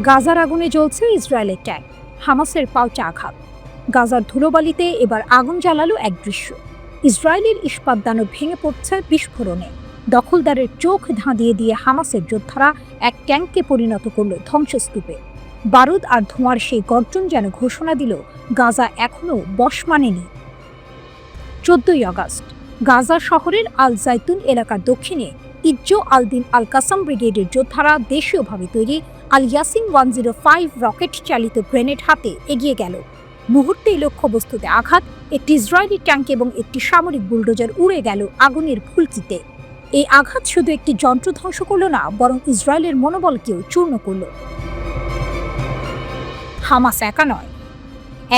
গাজার আগুনে জ্বলছে ইসরায়েলের ট্যাঙ্ক, হামাসের পাল্টা আঘাত। গাজার ধুলোবালিতে এবার আগুন জ্বালালো এক দৃশ্য। ইসরায়েলের ইস্পাত দানব ভেঙে পড়ছে বিস্ফোরণে। দখলদারের চোখ ধাঁধিয়ে দিয়ে হামাসের যোদ্ধারা এক ট্যাঙ্ককে পরিণত করল ধ্বংসস্তূপে। বারুদ আর ধোঁয়ার সেই গর্জন যেন ঘোষণা দিল গাজা এখনও বশ মানেনি। 14 আগস্ট গাজা শহরের আল জাইতুন এলাকার দক্ষিণে ইজ্জো আল দিন আল কাসাম ব্রিগেডের যোদ্ধারা দেশীয়ভাবে তৈরি আল ইয়াসিন 105 রকেট চালিত গ্রেনেড হাতে এগিয়ে গেল। মুহূর্তেই লক্ষ্যবস্তুতে আঘাত, একটি ইসরায়েলি ট্যাঙ্ক এবং একটি সামরিক বুলডোজার উড়ে গেল আগুনের ফুলকিতে। এই আঘাত শুধু একটি যন্ত্র ধ্বংস করল না, বরং ইসরায়েলের মনোবলকেও চূর্ণ করল। হামাস একা নয়,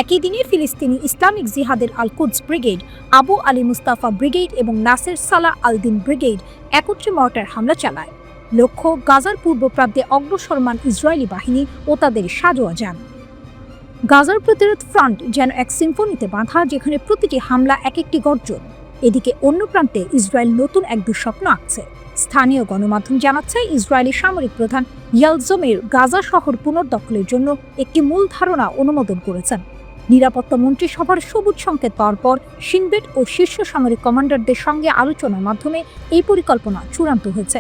একই দিনে ফিলিস্তিনি ইসলামিক জিহাদের আল কুদস ব্রিগেড, আবু আলী মুস্তাফা ব্রিগেড এবং নাসের সালাহ আল দিন ব্রিগেড একত্রে মর্টার হামলা চালায়। লক্ষ্য গাজার পূর্ব প্রান্তে অগ্রসরমান ইসরায়েলি বাহিনী ও তাদের সাজোয়া যান। গাজার প্রতিরোধ ফ্রন্ট যেন এক সিম্ফনিতে বাঁধা, যেখানে প্রতিটি হামলা এক একটি গর্জন। এদিকে অন্য প্রান্তে ইসরায়েল নতুন এক দুঃস্বপ্ন আঁকছে। স্থানীয় গণমাধ্যম জানাচ্ছে ইসরায়েলি সামরিক প্রধান ইয়ালজমের গাজা শহর পুনর্দখলের জন্য একটি মূল ধারণা অনুমোদন করেছেন। নিরাপত্তা মন্ত্রিসভার সবুজ সংকেত পাওয়ার পর শিনবেট ও শীর্ষ সামরিক কমান্ডারদের সঙ্গে আলোচনার মাধ্যমে এই পরিকল্পনা চূড়ান্ত হয়েছে।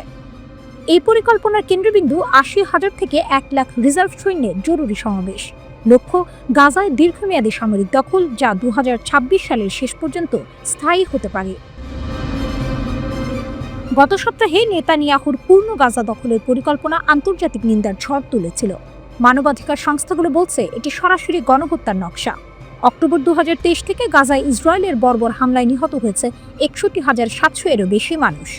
এই পরিকল্পনার কেন্দ্রবিন্দু 80,000 থেকে 1 লাখ রিজার্ভ সৈন্যের জরুরি সমাবেশ। লক্ষ্য গাজায় দীর্ঘমেয়াদী সামরিক দখল, যা 2026 সালের শেষ পর্যন্ত স্থায়ী হতে পারে। গত সপ্তাহে নেতানিয়াহুর পূর্ণ গাজা দখলের পরিকল্পনা আন্তর্জাতিক নিন্দার ঝড় তুলেছিল। মানবাধিকার সংস্থাগুলো বলছে এটি সরাসরি গণহত্যার নকশা। অক্টোবর 2023 থেকে গাজায় ইসরায়েলের বর্বর হামলায় নিহত হয়েছে 61,700 এরও বেশি মানুষ।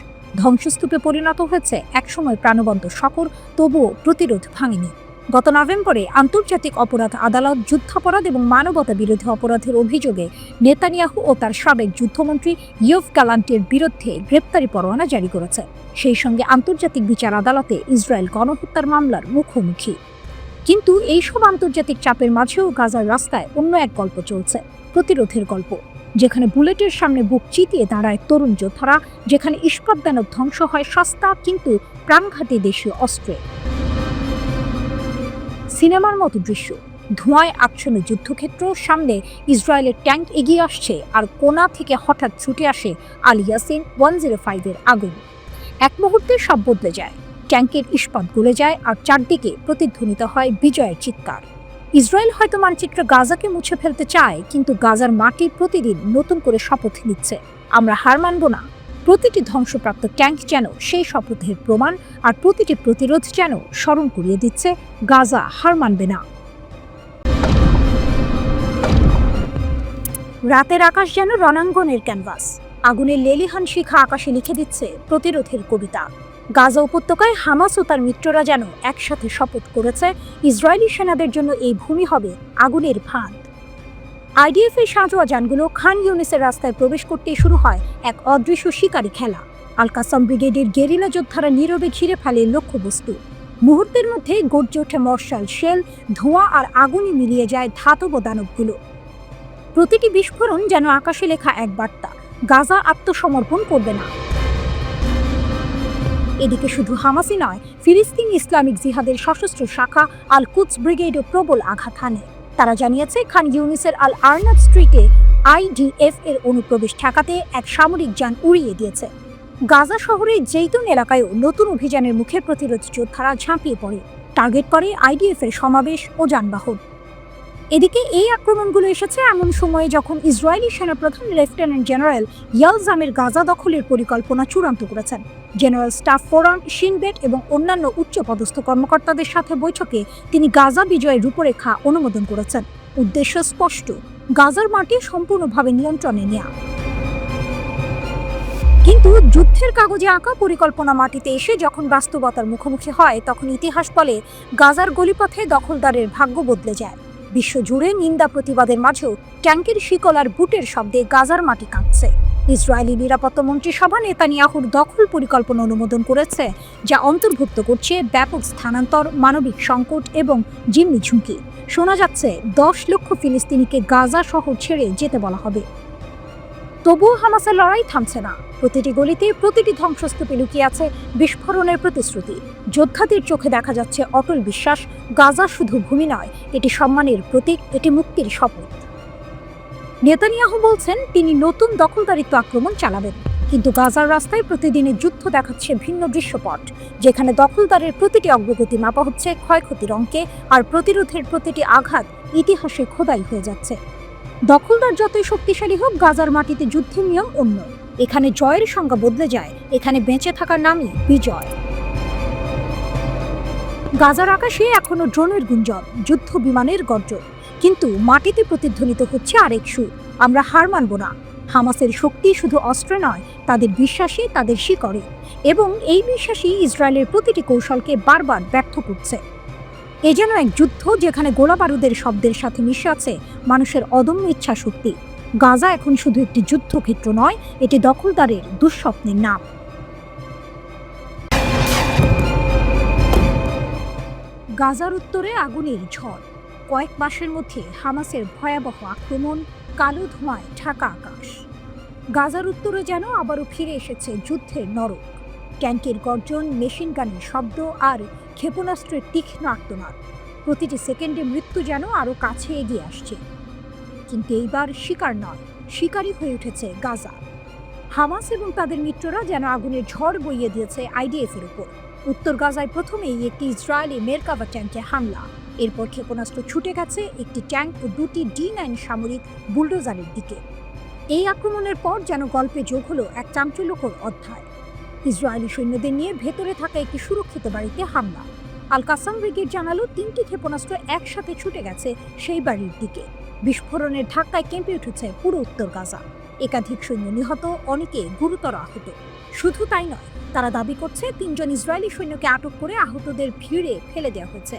ধ্বংসস্তূপে পরিণত হয়েছে একসময় প্রাণবন্ত শহর, তবুও প্রতিরোধ ভাঙেনি। গত নভেম্বরে আন্তর্জাতিক অপরাধ আদালত যুদ্ধাপরাধ এবং মানবতা বিরোধী অপরাধের অভিযোগে নেতানিয়াহু ও তার সাবেক যুদ্ধমন্ত্রী ইয়োভ গ্যালান্টের বিরুদ্ধে গ্রেপ্তারি পরোয়ানা জারি করেছে। সেই সঙ্গে আন্তর্জাতিক বিচার আদালতে ইসরায়েল গণহত্যার মামলার মুখোমুখি। কিন্তু এইসব আন্তর্জাতিক চাপের মাঝেও গাজার রাস্তায় অন্য এক গল্প চলছে, প্রতিরোধের গল্প, যেখানে বুলেটের সামনে বুক চিতিয়ে দাঁড়ায় তরুণ যোদ্ধারা, যেখানে ইস্পাত দানব ধ্বংস হয় সস্তা কিন্তু প্রাণঘাতী দেশীয় অস্ত্রে। সিনেমার মতো দৃশ্য, ধোঁয়ায় আচ্ছন্ন যুদ্ধক্ষেত্র, সামনে ইসরায়েলের ট্যাঙ্ক এগিয়ে আসছে আর কোণা থেকে হঠাৎ ছুটে আসে আল ইয়াসিন 105 এর আগুন। এক মুহূর্তে সব বদলে যায়। ট্যাঙ্কের ইস্পাত গলে যায় আর চারদিকে প্রতিধ্বনিত হয় বিজয়ের চিৎকার। ইসরায়েল হয়তো মানচিত্রে গাজাকে মুছে ফেলতে চায়, কিন্তু গাজার মাটি প্রতিদিন নতুন করে শপথ নিচ্ছে, আমরা হার মানব না। প্রতিটি ধ্বংসপ্রাপ্ত ট্যাঙ্ক যেন সেই শপথের প্রমাণ, আর প্রতিটি প্রতিরোধ যেন স্মরণ করিয়ে দিচ্ছে গাজা হার মানবে না। রাতের আকাশ যেন রণাঙ্গনের ক্যানভাস, আগুনের লেলিহান শিখা আকাশে লিখে দিচ্ছে প্রতিরোধের কবিতা। গাজা উপত্যকায় হামাস ও তার মিত্ররা যেন একসাথে শপথ করেছে, ইসরায়েলি সেনাদের জন্য এই ভূমি হবে আগুনের ফাঁদ। আইডিএফ এর সাঁজোয়া যানগুলো খান ইউনিসের রাস্তায় প্রবেশ করতেই শুরু হয় এক অদৃশ্য শিকারী খেলা। আল কাসাম ব্রিগেডের গেরিলা যোদ্ধারা নীরবে ঘিরে ফেলে লক্ষ্যবস্তু। মুহূর্তের মধ্যে গর্জে ওঠে মশাল, শেল, ধোঁয়া আর আগুনে মিলিয়ে যায় ধাতব দানবগুলো। প্রতিটি বিস্ফোরণ যেন আকাশে লেখা এক বার্তা, গাজা আত্মসমর্পণ করবে না। এদিকে শুধু হামাসই নয়, ফিলিস্তিনি ইসলামিক জিহাদের সশস্ত্র শাখা আল কুদস ব্রিগেডও প্রবল আঘাত হানে। তারা জানিয়েছে খান ইউনিসের আল আরনাব স্ট্রিটে আইডিএফ এর অনুপ্রবেশ ঠেকাতে এক সামরিক যান উড়িয়ে দিয়েছে। গাজা শহরের জেইতুন এলাকায়ও নতুন অভিযানের মুখে প্রতিরোধ যোদ্ধারা ঝাঁপিয়ে পড়ে, টার্গেট করে আইডিএফ এর সমাবেশ ও যানবাহন। এদিকে এই আক্রমণগুলো এসেছে এমন সময়ে যখন ইসরায়েলি সেনাপ্রধান লেফটেন্যান্ট জেনারেল ইয়ালজামের গাজা দখলের পরিকল্পনা চূড়ান্ত করেছেন। জেনারেল স্টাফ ফোরাম, শিনবেট এবং অন্যান্য উচ্চপদস্থ কর্মকর্তাদের সাথে বৈঠকে তিনি গাজা বিজয়ের রূপরেখা অনুমোদন করেছেন। উদ্দেশ্য স্পষ্ট, গাজার মাটি সম্পূর্ণভাবে নিয়ন্ত্রণে নেওয়া। কিন্তু যুদ্ধের কাগজে আঁকা পরিকল্পনা মাটিতে এসে যখন বাস্তবতার মুখোমুখি হয়, তখন ইতিহাস বলে গাজার গলিপথে দখলদারের ভাগ্য বদলে যায়। বিশ্বজুড়ে নিন্দা প্রতিবাদের মাঝেও ট্যাঙ্কের শিকল আর বুটের শব্দে গাজার মাটি কাঁপছে। ইসরায়েলি নিরাপত্তা মন্ত্রিসভা নেতানিয়াহুর দখল পরিকল্পনা অনুমোদন করেছে, যা অন্তর্ভুক্ত করছে ব্যাপক স্থানান্তর, মানবিক সংকট এবং জিম্মি ঝুঁকি। শোনা যাচ্ছে 10 লক্ষ ফিলিস্তিনিকে গাজা শহর ছেড়ে যেতে বলা হবে। তবুও হামাসের লড়াই থামছে না। প্রতিটি গলিতে, প্রতিটি ধ্বংসস্তূপে লুকিয়ে আছে বিস্ফোরণের প্রতিশ্রুতি। যোদ্ধাদের চোখে দেখা যাচ্ছে অটল বিশ্বাস, গাজা শুধু ভূমি নয়, এটি সম্মানের প্রতীক, এটি মুক্তির শপথ। নেতানিয়াহু বলছেন তিনি নতুন দখলদারিত্ব আক্রমণ চালাবেন, কিন্তু গাজার রাস্তায় প্রতিদিনের যুদ্ধ দেখাচ্ছে ভিন্ন দৃশ্যপট, যেখানে দখলদারের প্রতিটি অগ্রগতি মাপা হচ্ছে ক্ষয়ক্ষতির অঙ্কে, আর প্রতিরোধের প্রতিটি আঘাত ইতিহাসে খোদাই হয়ে যাচ্ছে। দখলদার যতই শক্তিশালী হোক, গাজার মাটিতে যুদ্ধের নিয়ম অন্য। এখানে জয়ের সংজ্ঞা বদলে যায়, এখানে বেঁচে থাকার নামই বিজয়। গাজার আকাশে এখনো ড্রোনের গুঞ্জন, যুদ্ধ বিমানের গর্জন, কিন্তু মাটিতে প্রতিধ্বনিত হচ্ছে আরেক সুর, আমরা হার মানব না। হামাসের শক্তি শুধু অস্ত্রে নয়, তাদের বিশ্বাসে, তাদের শিকড়ে, এবং এই বিশ্বাসই ইসরায়েলের প্রতিটি কৌশলকে বারবার ব্যর্থ করছে। এ যেন এক যুদ্ধ যেখানে গোলা বারুদের শব্দের সাথে মিশে আছে মানুষের অদম্য ইচ্ছা শক্তি। গাজা এখন শুধু একটি যুদ্ধক্ষেত্র নয়, এটি দখলদারের দুঃস্বপ্নের নাম। গাজার উত্তরে আগুনের ঝড়, কয়েক মাসের মধ্যে হামাসের ভয়াবহ আক্রমণ, কালো ধোঁয়ায় ঢাকা আকাশ। গাজার উত্তরে যেন আবারও ফিরে এসেছে যুদ্ধের নরক। ট্যাঙ্কের গর্জন, মেশিন গানের শব্দ আর ক্ষেপণাস্ত্রের তীক্ষ্ণ আর্তনাদ। প্রতিটি সেকেন্ডে মৃত্যু যেন আরও কাছে এগিয়ে আসছে। কিন্তু এইবার শিকার নয়, শিকারই হয়ে উঠেছে গাজা। হামাস এবং তাদের মিত্ররা যেন আগুনের ঝড় বইয়ে দিয়েছে আইডিএফের উপর। উত্তর গাজায় প্রথমেই একটি ইসরায়েলি মেরকাভা ট্যাঙ্কে হামলা, এরপর ক্ষেপণাস্ত্র ছুটে গেছে একটি ট্যাঙ্ক ও দুটি D9 সামরিক বুলডোজারের দিকে। এই আক্রমণের পর যেন গল্পে যোগ হলো এক চাঞ্চল্যকর অধ্যায়। ইসরায়েলি সৈন্যদের নিয়ে ভেতরে থাকা একটি সুরক্ষিত বাড়িতে হামলা। আল কাসাম ব্রিগেড জানালো 3টি ক্ষেপণাস্ত্র একসাথে ছুটে গেছে সেই বাড়ির দিকে। বিস্ফোরণের ধাক্কায় কেঁপে উঠেছে পুরো উত্তর গাজা। একাধিক সৈন্য নিহত, অনেকে গুরুতর আহত। শুধু তাই নয়, তারা দাবি করছে 3 জন ইসরায়েলি সৈন্যকে আটক করে আহতদের ভিড়ে ফেলে দেওয়া হয়েছে,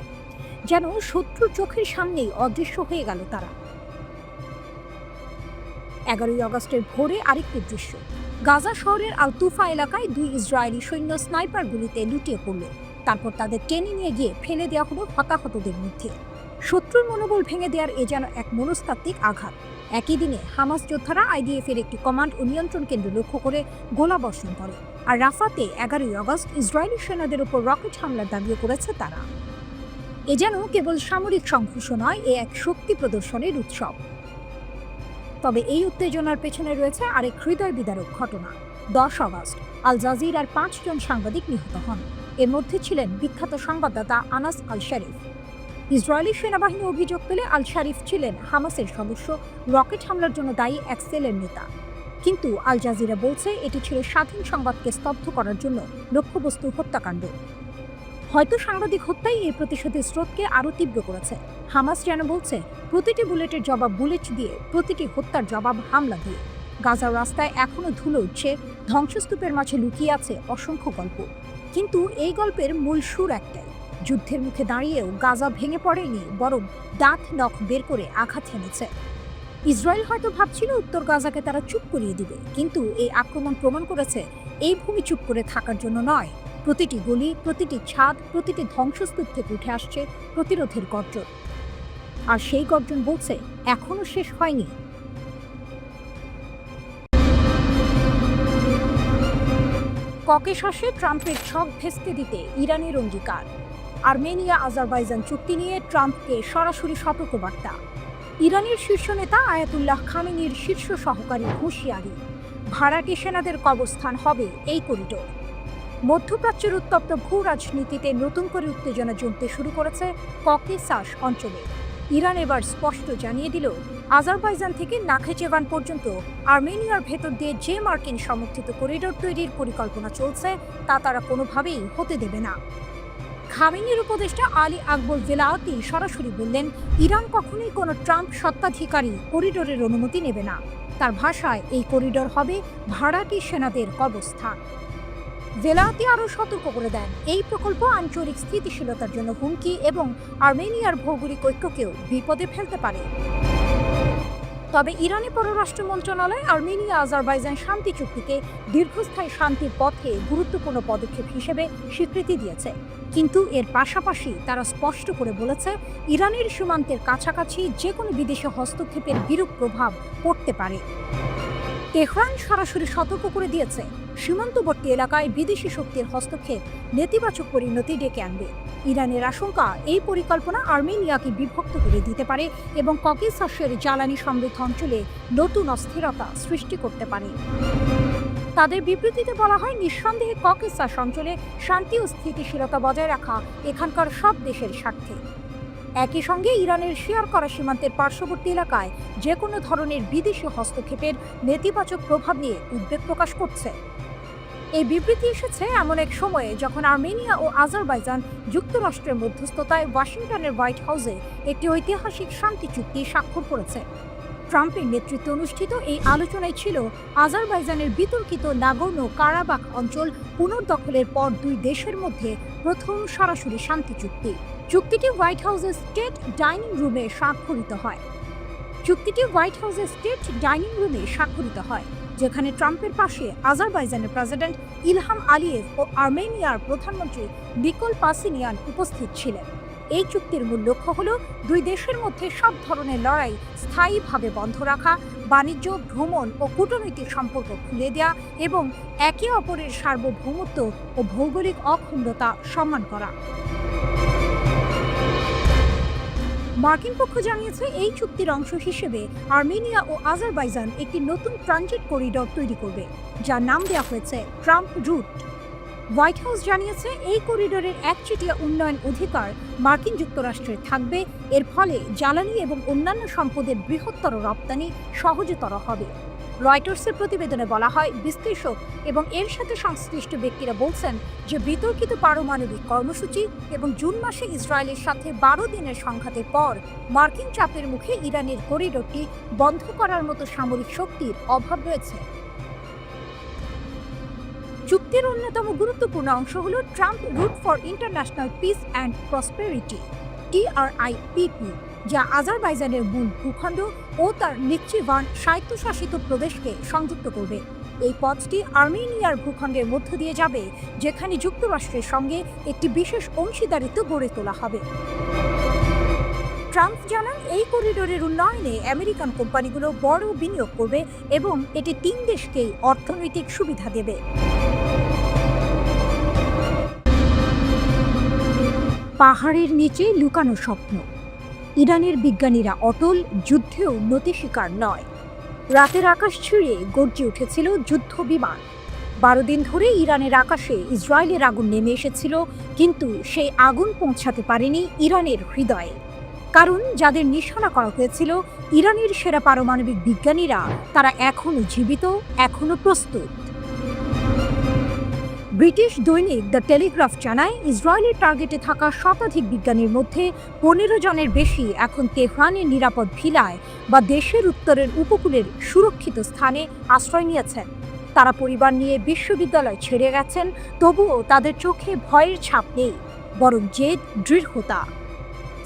যেন শত্রুর চোখের সামনেই অদৃশ্য হয়ে গেল তারা। 11ই আগস্টের ভোরে আরেকটি দৃশ্য। গাজা শহরের আল তুফা এলাকায় 2 ইসরায়েলি সৈন্য স্নাইপার গুলিতে লুটিয়ে পড়ল। তারপর তাদের টেনে নিয়ে গিয়ে ফেলে দেওয়া হলো হতাহতদের মধ্যে। শত্রুর মনোবল ভেঙে দেওয়ার এ যেন এক মনস্তাত্ত্বিক আঘাত। একই দিনে হামাস যোদ্ধারা আইডিএফ এর একটি কমান্ড ও নিয়ন্ত্রণ কেন্দ্র লক্ষ্য করে গোলাবর্ষণ করে। আর রাফাতে 11ই আগস্ট ইসরায়েলি সেনাদের উপর রকেট হামলার দাবিও করেছে তারা। এ যেন কেবল সামরিক সংঘর্ষ নয়, এ এক শক্তি প্রদর্শনের উৎসব। তবে এই উত্তেজনার পেছনে রয়েছে আরেক হৃদয় বিদারক ঘটনা। 10 আগস্ট আল জাজিরার 5 জন সাংবাদিক নিহত হন। এর মধ্যে ছিলেন বিখ্যাত সংবাদদাতা আনাস আল শারিফ। ইসরায়েলি সেনাবাহিনী অভিযোগ পেলে আল শারিফ ছিলেন হামাসের সদস্য, রকেট হামলার জন্য দায়ী এক সেলের নেতা। কিন্তু আল জাজিরা বলছে এটি ছিল স্বাধীন সংবাদকে স্তব্ধ করার জন্য লক্ষ্যবস্তু হত্যাকাণ্ড। হয়তো সাংবাদিক হত্যাই এই প্রতিশোধের স্রোতকে আরও তীব্র করেছে। হামাস যেন বলছে প্রতিটি বুলেটের জবাব বুলেট দিয়ে, প্রতিটি হত্যার জবাব হামলা দিয়ে। গাজার রাস্তায় এখনো ধুলো উঠছে, ধ্বংসস্তূপের মাঝে লুকিয়ে আছে অসংখ্য গল্প। কিন্তু এই গল্পের মূল সুর একটাই, যুদ্ধের মুখে দাঁড়িয়েও গাজা ভেঙে পড়েনি, বরং দাঁত নখ বের করে আঘাত হেনেছে। ইসরায়েল হয়তো ভাবছিল উত্তর গাজাকে তারা চুপ করিয়ে দিবে, কিন্তু এই আক্রমণ প্রমাণ করেছে এই ভূমি চুপ করে থাকার জন্য নয়। প্রতিটি গলি, প্রতিটি ছাদ, প্রতিটি ধ্বংসস্তূপ থেকে উঠে আসছে প্রতিরোধের গর্জন। আর সেই গর্জন বলছে এখনো শেষ হয়নি। ককেশাসে ট্রাম্পের ছক ভেস্তে দিতে ইরানের অঙ্গীকার। আর্মেনিয়া আজারবাইজান চুক্তি নিয়ে ট্রাম্পকে সরাসরি সতর্কবার্তা। ইরানের শীর্ষ নেতা আয়াতুল্লাহ খামেনির শীর্ষ সহকারী হুঁশিয়ারি, ভাড়াটে সেনাদের কবরস্থান হবে এই করিডোর। মধ্যপ্রাচ্যের উত্তপ্ত ভূ রাজনীতিতে নতুন করে উত্তেজনা জমতে শুরু করেছে ককেসাস অঞ্চলে। ইরান এবার স্পষ্ট জানিয়ে দিল, আজারবাইজান থেকে নাখেচেভান পর্যন্ত আর্মেনিয়ার ভেতর দিয়ে যে মার্কিন সমর্থিত করিডোর তৈরির পরিকল্পনা চলছে তা তারা কোনোভাবেই হতে দেবে না। খামেনির উপদেষ্টা আলী আকবর ভেলায়াতি সরাসরি বললেন, ইরান কখনোই কোনো ট্রাম্প সত্ত্বাধিকারী করিডোরের অনুমতি নেবে না। তার ভাষায় এই করিডোর হবে ভাড়াটি সেনাদের কবরস্থান। ভেলায়াতি আরও সতর্ক করে দেন, এই প্রকল্প আঞ্চলিক স্থিতিশীলতার জন্য হুমকি এবং আর্মেনিয়ার ভৌগোলিক ঐক্যকেও বিপদে ফেলতে পারে। তবে ইরানি পররাষ্ট্র মন্ত্রণালয় আর্মেনিয়া আজারবাইজান শান্তি চুক্তিকে দীর্ঘস্থায়ী শান্তির পথে গুরুত্বপূর্ণ পদক্ষেপ হিসেবে স্বীকৃতি দিয়েছে। কিন্তু এর পাশাপাশি তারা স্পষ্ট করে বলেছে, ইরানের সীমান্তের কাছাকাছি যে কোনো বিদেশি হস্তক্ষেপের বিরূপ প্রভাব পড়তে পারে। তেহরান সরাসরি সতর্ক করে দিয়েছে, সীমান্তবর্তী এলাকায় বিদেশি শক্তির হস্তক্ষেপ নেতিবাচক পরিণতি ডেকে আনবে। ইরানের আশঙ্কা, এই পরিকল্পনা আর্মেনিয়াকে বিভক্ত করে দিতে পারে এবং ককেসাসের জ্বালানি সমৃদ্ধ অঞ্চলে নতুন অস্থিরতা সৃষ্টি করতে পারে। তাদের বিবৃতিতে বলা হয়, নিঃসন্দেহে ককেসাস অঞ্চলে শান্তি ও স্থিতিশীলতা বজায় রাখা এখানকার সব দেশের স্বার্থে। একই সঙ্গে ইরানের শেয়ার করা সীমান্তের পার্শ্ববর্তী এলাকায় যে কোনো ধরনের বিদেশি হস্তক্ষেপের নেতিবাচক প্রভাব নিয়ে উদ্বেগ প্রকাশ করছে। এই বিবৃতি এসেছে এমন এক সময়ে যখন আর্মেনিয়া ও আজারবাইজান যুক্তরাষ্ট্রের মধ্যস্থতায় ওয়াশিংটনের হোয়াইট হাউসে একটি ঐতিহাসিক শান্তি চুক্তি স্বাক্ষর করেছে। ট্রাম্পের নেতৃত্বে অনুষ্ঠিত এই আলোচনায় ছিল আজারবাইজানের বিতর্কিত নাগোর্নো কারাবাখ অঞ্চল পুনর্দখলের পর দুই দেশের মধ্যে প্রথম সরাসরি শান্তি চুক্তি। চুক্তিটি হোয়াইট হাউসের স্টেট ডাইনিং রুমে স্বাক্ষরিত হয়, যেখানে ট্রাম্পের পাশে আজারবাইজানের প্রেসিডেন্ট ইলহাম আলিয়েভ ও আর্মেনিয়ার প্রধানমন্ত্রী নিকোল পাসিনিয়ান উপস্থিত ছিলেন। এই চুক্তির মূল লক্ষ্য হল দুই দেশের মধ্যে সব ধরনের লড়াই স্থায়ীভাবে বন্ধ রাখা, বাণিজ্য, ভ্রমণ ও কূটনৈতিক সম্পর্ক খুলে দেওয়া এবং একে অপরের সার্বভৌমত্ব ও ভৌগোলিক অখণ্ডতা সম্মান করা। মার্কিন পক্ষ জানিয়েছে, এই চুক্তির অংশ হিসেবে আর্মেনিয়া ও আজারবাইজান একটি নতুন ট্রানজিট করিডর তৈরি করবে, যার নাম দেওয়া হয়েছে ট্রাম্প রুট। হোয়াইট হাউস জানিয়েছে, এই করিডোরের একচেটিয়া উন্নয়ন অধিকার মার্কিন যুক্তরাষ্ট্রের থাকবে। এর ফলে জ্বালানি এবং অন্যান্য সম্পদের বৃহত্তর রপ্তানি সহজতর হবে। রয়টার্সের প্রতিবেদনে বলা হয়, বিশ্লেষক এবং এর সাথে সংশ্লিষ্ট ব্যক্তিরা বলছেন যে বিতর্কিত পারমাণবিক কর্মসূচি এবং জুন মাসে ইসরায়েলের সাথে 12 দিনের সংঘাতের পর মার্কিন চাপের মুখে ইরানের করিডোরটি বন্ধ করার মতো সামরিক শক্তির অভাব রয়েছে। চুক্তির অন্যতম গুরুত্বপূর্ণ অংশ হল Trump route for international peace and prosperity (TRIPP), যা আজারবাইজানের মূল ভূখণ্ড ও তার নিকচিভান স্বায়ত্তশাসিত প্রদেশকে সংযুক্ত করবে। এই পথটি আর্মেনিয়ার ভূখণ্ডের মধ্য দিয়ে যাবে, যেখানে যুক্তরাষ্ট্রের সঙ্গে একটি বিশেষ অংশীদারিত্ব গড়ে তোলা হবে। ট্রাম্প জানান, এই করিডোরের উন্নয়নে আমেরিকান কোম্পানিগুলো বড় বিনিয়োগ করবে এবং এটি তিন দেশকেই অর্থনৈতিক সুবিধা দেবে। পাহাড়ের নিচে লুকানো স্বপ্ন। ইরানের বিজ্ঞানীরা অটল, যুদ্ধেও নতি শিকার নয়। রাতের আকাশ ছিঁড়ে গর্জে উঠেছিল যুদ্ধ বিমান। 12 দিন ধরে ইরানের আকাশে ইসরায়েলের আগুন নেমে এসেছিল, কিন্তু সেই আগুন পৌঁছাতে পারেনি ইরানের হৃদয়ে। কারণ যাদের নিশানা করা হয়েছিল ইরানের সেরা পারমাণবিক বিজ্ঞানীরা, তারা এখনও জীবিত, এখনও প্রস্তুত। ব্রিটিশ দৈনিক দ্য টেলিগ্রাফ জানায়, ইসরায়েলের টার্গেটে থাকা শতাধিক বিজ্ঞানীর মধ্যে 15 জনের বেশি এখন তেহরানের নিরাপদ ভিলায় বা দেশের উত্তরের উপকূলের সুরক্ষিত স্থানে আশ্রয় নিয়েছেন। তারা পরিবার নিয়ে বিশ্ববিদ্যালয় ছেড়ে গেছেন, তবুও তাদের চোখে ভয়ের ছাপ নেই, বরং জেদ, দৃঢ়তা।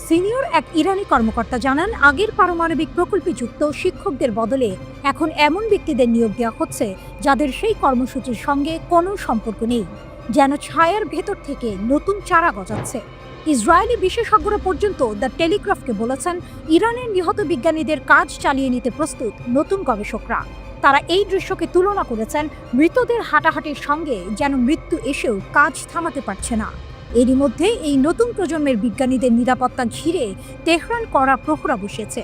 সিনিয়র এক ইরানি কর্মকর্তা জানান, আগের পারমাণবিক প্রকল্পে যুক্ত শিক্ষকদের বদলে এখন এমন ব্যক্তিদের নিয়োগ দেওয়া হচ্ছে যাদের সেই কর্মসূচির সঙ্গে কোনো সম্পর্ক নেই, যেন ছায়ার ভেতর থেকে নতুন চারা গজাচ্ছে। ইসরায়েলি বিশেষজ্ঞরা পর্যন্ত দ্য টেলিগ্রাফকে বলেছেন, ইরানের নিহত বিজ্ঞানীদের কাজ চালিয়ে নিতে প্রস্তুত নতুন গবেষকরা। তারা এই দৃশ্যকে তুলনা করেছেন মৃতদের হাঁটাহাঁটির সঙ্গে, যেন মৃত্যু এসেও কাজ থামাতে পারছে না। এরই মধ্যে এই নতুন প্রজন্মের বিজ্ঞানীদের নিরাপত্তা ঘিরে তেহরান কড়া প্রহরা বসেছে।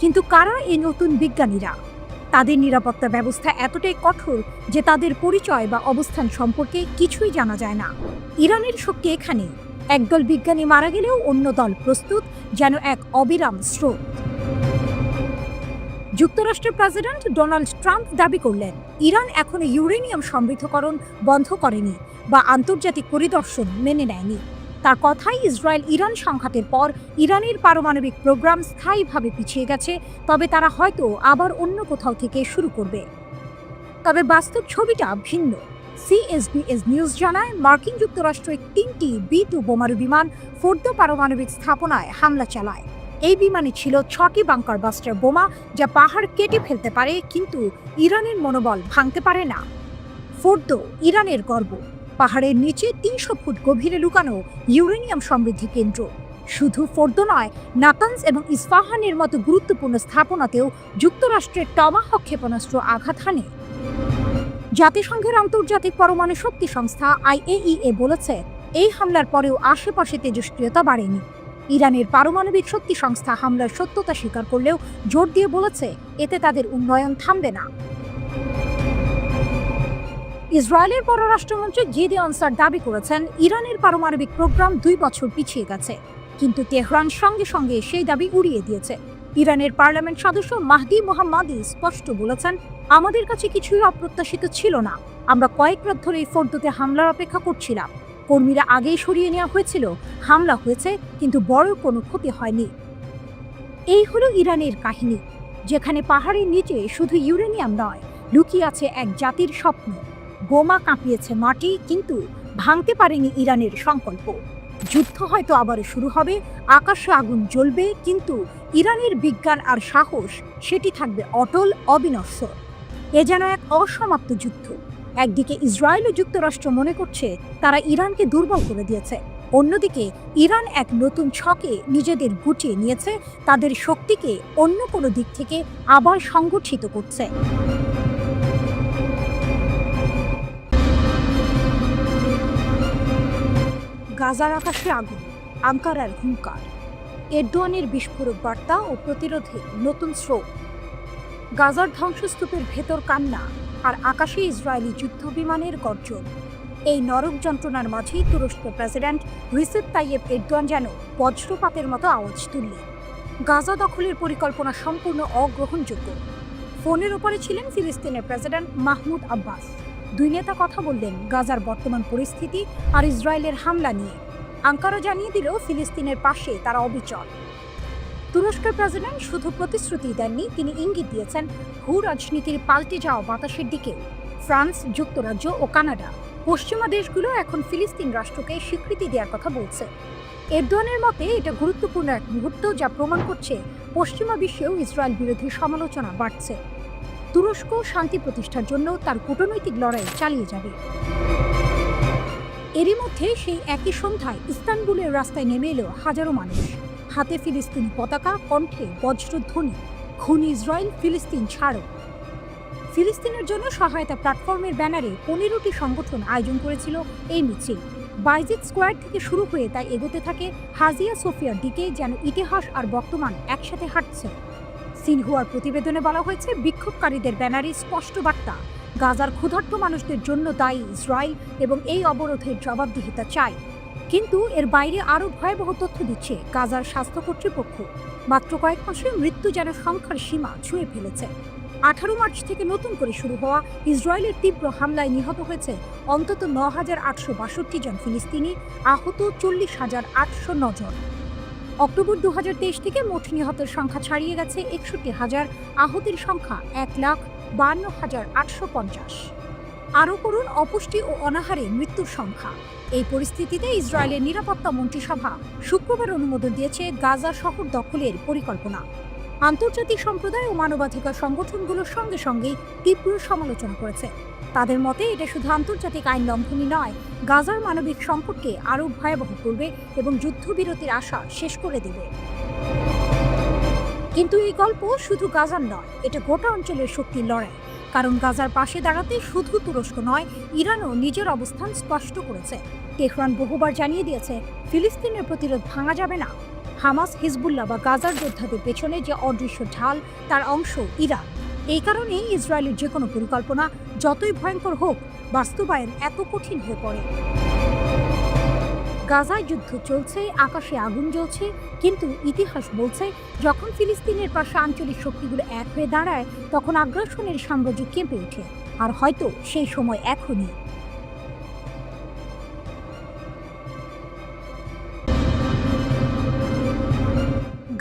কিন্তু কারা এই নতুন বিজ্ঞানীরা? তাদের নিরাপত্তা ব্যবস্থা এতটাই কঠোর যে তাদের পরিচয় বা অবস্থান সম্পর্কে কিছুই জানা যায় না। ইরানের শক্তি এখানে, একদল বিজ্ঞানী মারা গেলেও অন্য দল প্রস্তুত, যেন এক অবিরাম স্রোত। যুক্তরাষ্ট্রের প্রেসিডেন্ট ডোনাল্ড ট্রাম্প দাবি করলেন, ইরান এখনো ইউরেনিয়াম সমৃদ্ধকরণ বন্ধ করেনি বা আন্তর্জাতিক পরিদর্শন মেনে নেয়নি। তার কথায়, ইসরায়েল ইরান সংঘাতের পর ইরানের পারমাণবিক প্রোগ্রাম স্থায়ীভাবে পিছিয়ে গেছে, তবে তারা হয়তো আবার অন্য কোথাও থেকে শুরু করবে। তবে বাস্তব ছবিটা ভিন্ন। CSBS নিউজ জানায়, মার্কিন যুক্তরাষ্ট্র 3টি B-2 বোমারু বিমান ফোর্দো পারমাণবিক স্থাপনায় হামলা চালায়। এই বিমানে ছিল 6টি বাংকার বাস্টার বোমা, যা পাহাড় কেটে ফেলতে পারে, কিন্তু ইরানের মনোবল ভাঙতে পারে না। ফোর্দো ইরানের গর্ব, পাহাড়ের নিচে 300 ফুট গভীরে লুকানো ইউরেনিয়াম সমৃদ্ধি কেন্দ্র। শুধু ফোর্দো নয়, নাতানজ এবং ইস্পাহানের মতো গুরুত্বপূর্ণ স্থাপনাতেও যুক্তরাষ্ট্রের টমাহক ক্ষেপণাস্ত্র আঘাত হানে। জাতিসংঘের আন্তর্জাতিক পরমাণু শক্তি সংস্থা IAEA বলেছে, এই হামলার পরেও আশেপাশে তেজস্ক্রিয়তা বাড়েনি। ইরানের পারমাণবিক শক্তি সংস্থা হামলার সত্যতা স্বীকার করলেও জোর দিয়ে বলেছে এতে তাদের উন্নয়ন থামবে না। ইসরায়েলের পররাষ্ট্রমন্ত্রী গিডিয়ন স্যার দাবি করেছেন, ইরানের পারমাণবিক প্রোগ্রাম 2 বছর পিছিয়ে গেছে, কিন্তু তেহরান সঙ্গে সঙ্গে সেই দাবি উড়িয়ে দিয়েছে। ইরানের পার্লামেন্ট সদস্য মাহদি মোহাম্মদি স্পষ্ট বলেছেন, আমাদের কাছে কিছুই অপ্রত্যাশিত ছিল না। আমরা কয়েক রাত ধরে এই ফোর্দোতে হামলার অপেক্ষা করছিলাম। কর্মীরা আগেই সরিয়ে নেওয়া হয়েছিল, হামলা হয়েছে, কিন্তু বড় কোনো ক্ষতি হয়নি। এই হলো ইরানের কাহিনী, যেখানে পাহাড়ের নিচে শুধু ইউরেনিয়াম নয়, লুকিয়ে আছে এক জাতির স্বপ্ন। বোমা কাঁপিয়েছে মাটি, কিন্তু ভাঙতে পারেনি ইরানের সংকল্প। যুদ্ধ হয়তো আবার শুরু হবে, আকাশে আগুন জ্বলবে, কিন্তু ইরানের বিজ্ঞান আর সাহস সেটি থাকবে অটল, অবিনশ্বর। এ যেন এক অসমাপ্ত যুদ্ধ। একদিকে ইসরায়েল ও যুক্তরাষ্ট্র মনে করছে তারা ইরানকে দুর্বল করে দিয়েছে, অন্যদিকে ইরান এক নতুন ছকে নিজেদের গুটিয়ে নিয়েছে, তাদের শক্তিকে অন্য কোনো দিক থেকে আবার সংগঠিত করছে। গাজার আকাশে আগুন, আঙ্কারার হুঙ্কার, এরদোয়ানের বিস্ফোরক বার্তা ও প্রতিরোধে নতুন স্রোত। গাজার ধ্বংসস্তূপের ভেতর কান্না, আর আকাশে ইসরায়েলি যুদ্ধ বিমানের গর্জন। এই নরক যন্ত্রণার মাঝেই তুরস্কের প্রেসিডেন্ট রিসেপ তাইয়েপ এরদোয়ান যেন বজ্রপাতের মতো আওয়াজ তুললেন। গাজা দখলের পরিকল্পনা সম্পূর্ণ অগ্রহণযোগ্য। ফোনের ওপরে ছিলেন ফিলিস্তিনের প্রেসিডেন্ট মাহমুদ আব্বাস। দুই নেতা কথা বললেন গাজার বর্তমান পরিস্থিতি আর ইসরায়েলের হামলা নিয়ে। আঙ্কারা জানিয়ে দিল ফিলিস্তিনের পাশে তারা অবিচল। তুরস্কের প্রেসিডেন্ট শুধু প্রতিশ্রুতি দেননি, তিনি ইঙ্গিত দিয়েছেন ভূ রাজনীতির পাল্টে যাওয়া বাতাসের দিকেও। ফ্রান্স, যুক্তরাজ্য ও কানাডা, পশ্চিমা দেশগুলো এখন ফিলিস্তিন রাষ্ট্রকে স্বীকৃতি দেওয়ার কথা বলছে। এরদোয়ানের মতে এটা গুরুত্বপূর্ণ এক মুহূর্ত, যা প্রমাণ করছে পশ্চিমা বিশ্বেও ইসরায়েল বিরোধী সমালোচনা বাড়ছে। তুরস্ক শান্তি প্রতিষ্ঠার জন্য তার কূটনৈতিক লড়াই চালিয়ে যাবে। এরই মধ্যে সেই একই সন্ধ্যায় ইস্তানবুলের রাস্তায় নেমে এলো হাজারো মানুষ, হাতে ফিলিস্তিনি পতাকা, কণ্ঠে বজ্রধ্বনি, খুন ইসরায়েল, ফিলিস্তিন ছাড়ো। ফিলিস্তিনের জন্য সহায়তা প্ল্যাটফর্মের ব্যানারে 15টি সংগঠন আয়োজন করেছিল এই মিছিল। বাইজিদ স্কোয়ার থেকে শুরু হয়ে তাই এগোতে থাকে হাজিয়া সোফিয়ার দিকে, যেন ইতিহাস আর বর্তমান একসাথে হাঁটছে। সিনহুয়ার প্রতিবেদনে বলা হয়েছে, বিক্ষোভকারীদের ব্যানারে স্পষ্ট বার্তা, গাজার ক্ষুধার্ত মানুষদের জন্য দায়ী ইসরায়েল এবং এই অবরোধের জবাবদিহিতা চাই। কিন্তু এর বাইরে আরও ভয়াবহ তথ্য দিচ্ছে গাজার স্বাস্থ্য কর্তৃপক্ষ। মাত্র কয়েক মাসে মৃত্যু যেন সংখ্যার সীমা ছুঁয়ে ফেলেছে। 18 মার্চ থেকে নতুন করে শুরু হওয়া ইসরায়েলের তীব্র হামলায় নিহত হয়েছে অন্তত 9,862 জন ফিলিস্তিনি, আহত 40,809 জন। অক্টোবর 2023 থেকে মোট নিহতের সংখ্যা ছাড়িয়ে গেছে 61,000, আহতের সংখ্যা 1,52,850। আরও করুন অপুষ্টি ও অনাহারে মৃত্যুর সংখ্যা। এই পরিস্থিতিতে ইসরায়েলের নিরাপত্তা মন্ত্রিসভা শুক্রবার অনুমোদন দিয়েছে গাজা শহর দখলের পরিকল্পনা। আন্তর্জাতিক সম্প্রদায় ও মানবাধিকার সংগঠনগুলোর সঙ্গে সঙ্গেই তীব্র সমালোচনা করেছে। তাদের মতে এটা শুধু আন্তর্জাতিক আইন লঙ্ঘনই নয়, গাজার মানবিক সংকটকে আরও ভয়াবহ করবে এবং যুদ্ধবিরতির আশা শেষ করে দেবে। কিন্তু এই গল্প শুধু গাজার নয়, এটা গোটা অঞ্চলের শক্তির লড়াই। কারণ গাজার পাশে দাঁড়াতে শুধু তুরস্ক নয়, ইরানও নিজের অবস্থান স্পষ্ট করেছে। তেহরান বহুবার জানিয়ে দিয়েছে ফিলিস্তিনের প্রতিরোধ ভাঙা যাবে না। হামাস, হিজবুল্লাহ বা গাজার যোদ্ধাদের পেছনে যে অদৃশ্য ঢাল, তার অংশ ইরান। এই কারণেই ইসরায়েলের যে কোনো পরিকল্পনা যতই ভয়ঙ্কর হোক, বাস্তবায়ন এত কঠিন হয়ে পড়ে। গাজায় যুদ্ধ চলছে, আকাশে আগুন জ্বলছে, কিন্তু ইতিহাস বলছে যখন ফিলিস্তিনের পাশে আঞ্চলিক শক্তিগুলো এক হয়ে দাঁড়ায়, তখন আগ্রাসনের সাম্রাজ্য কেঁপে ওঠে। আর হয়তো সেই সময় এখনই।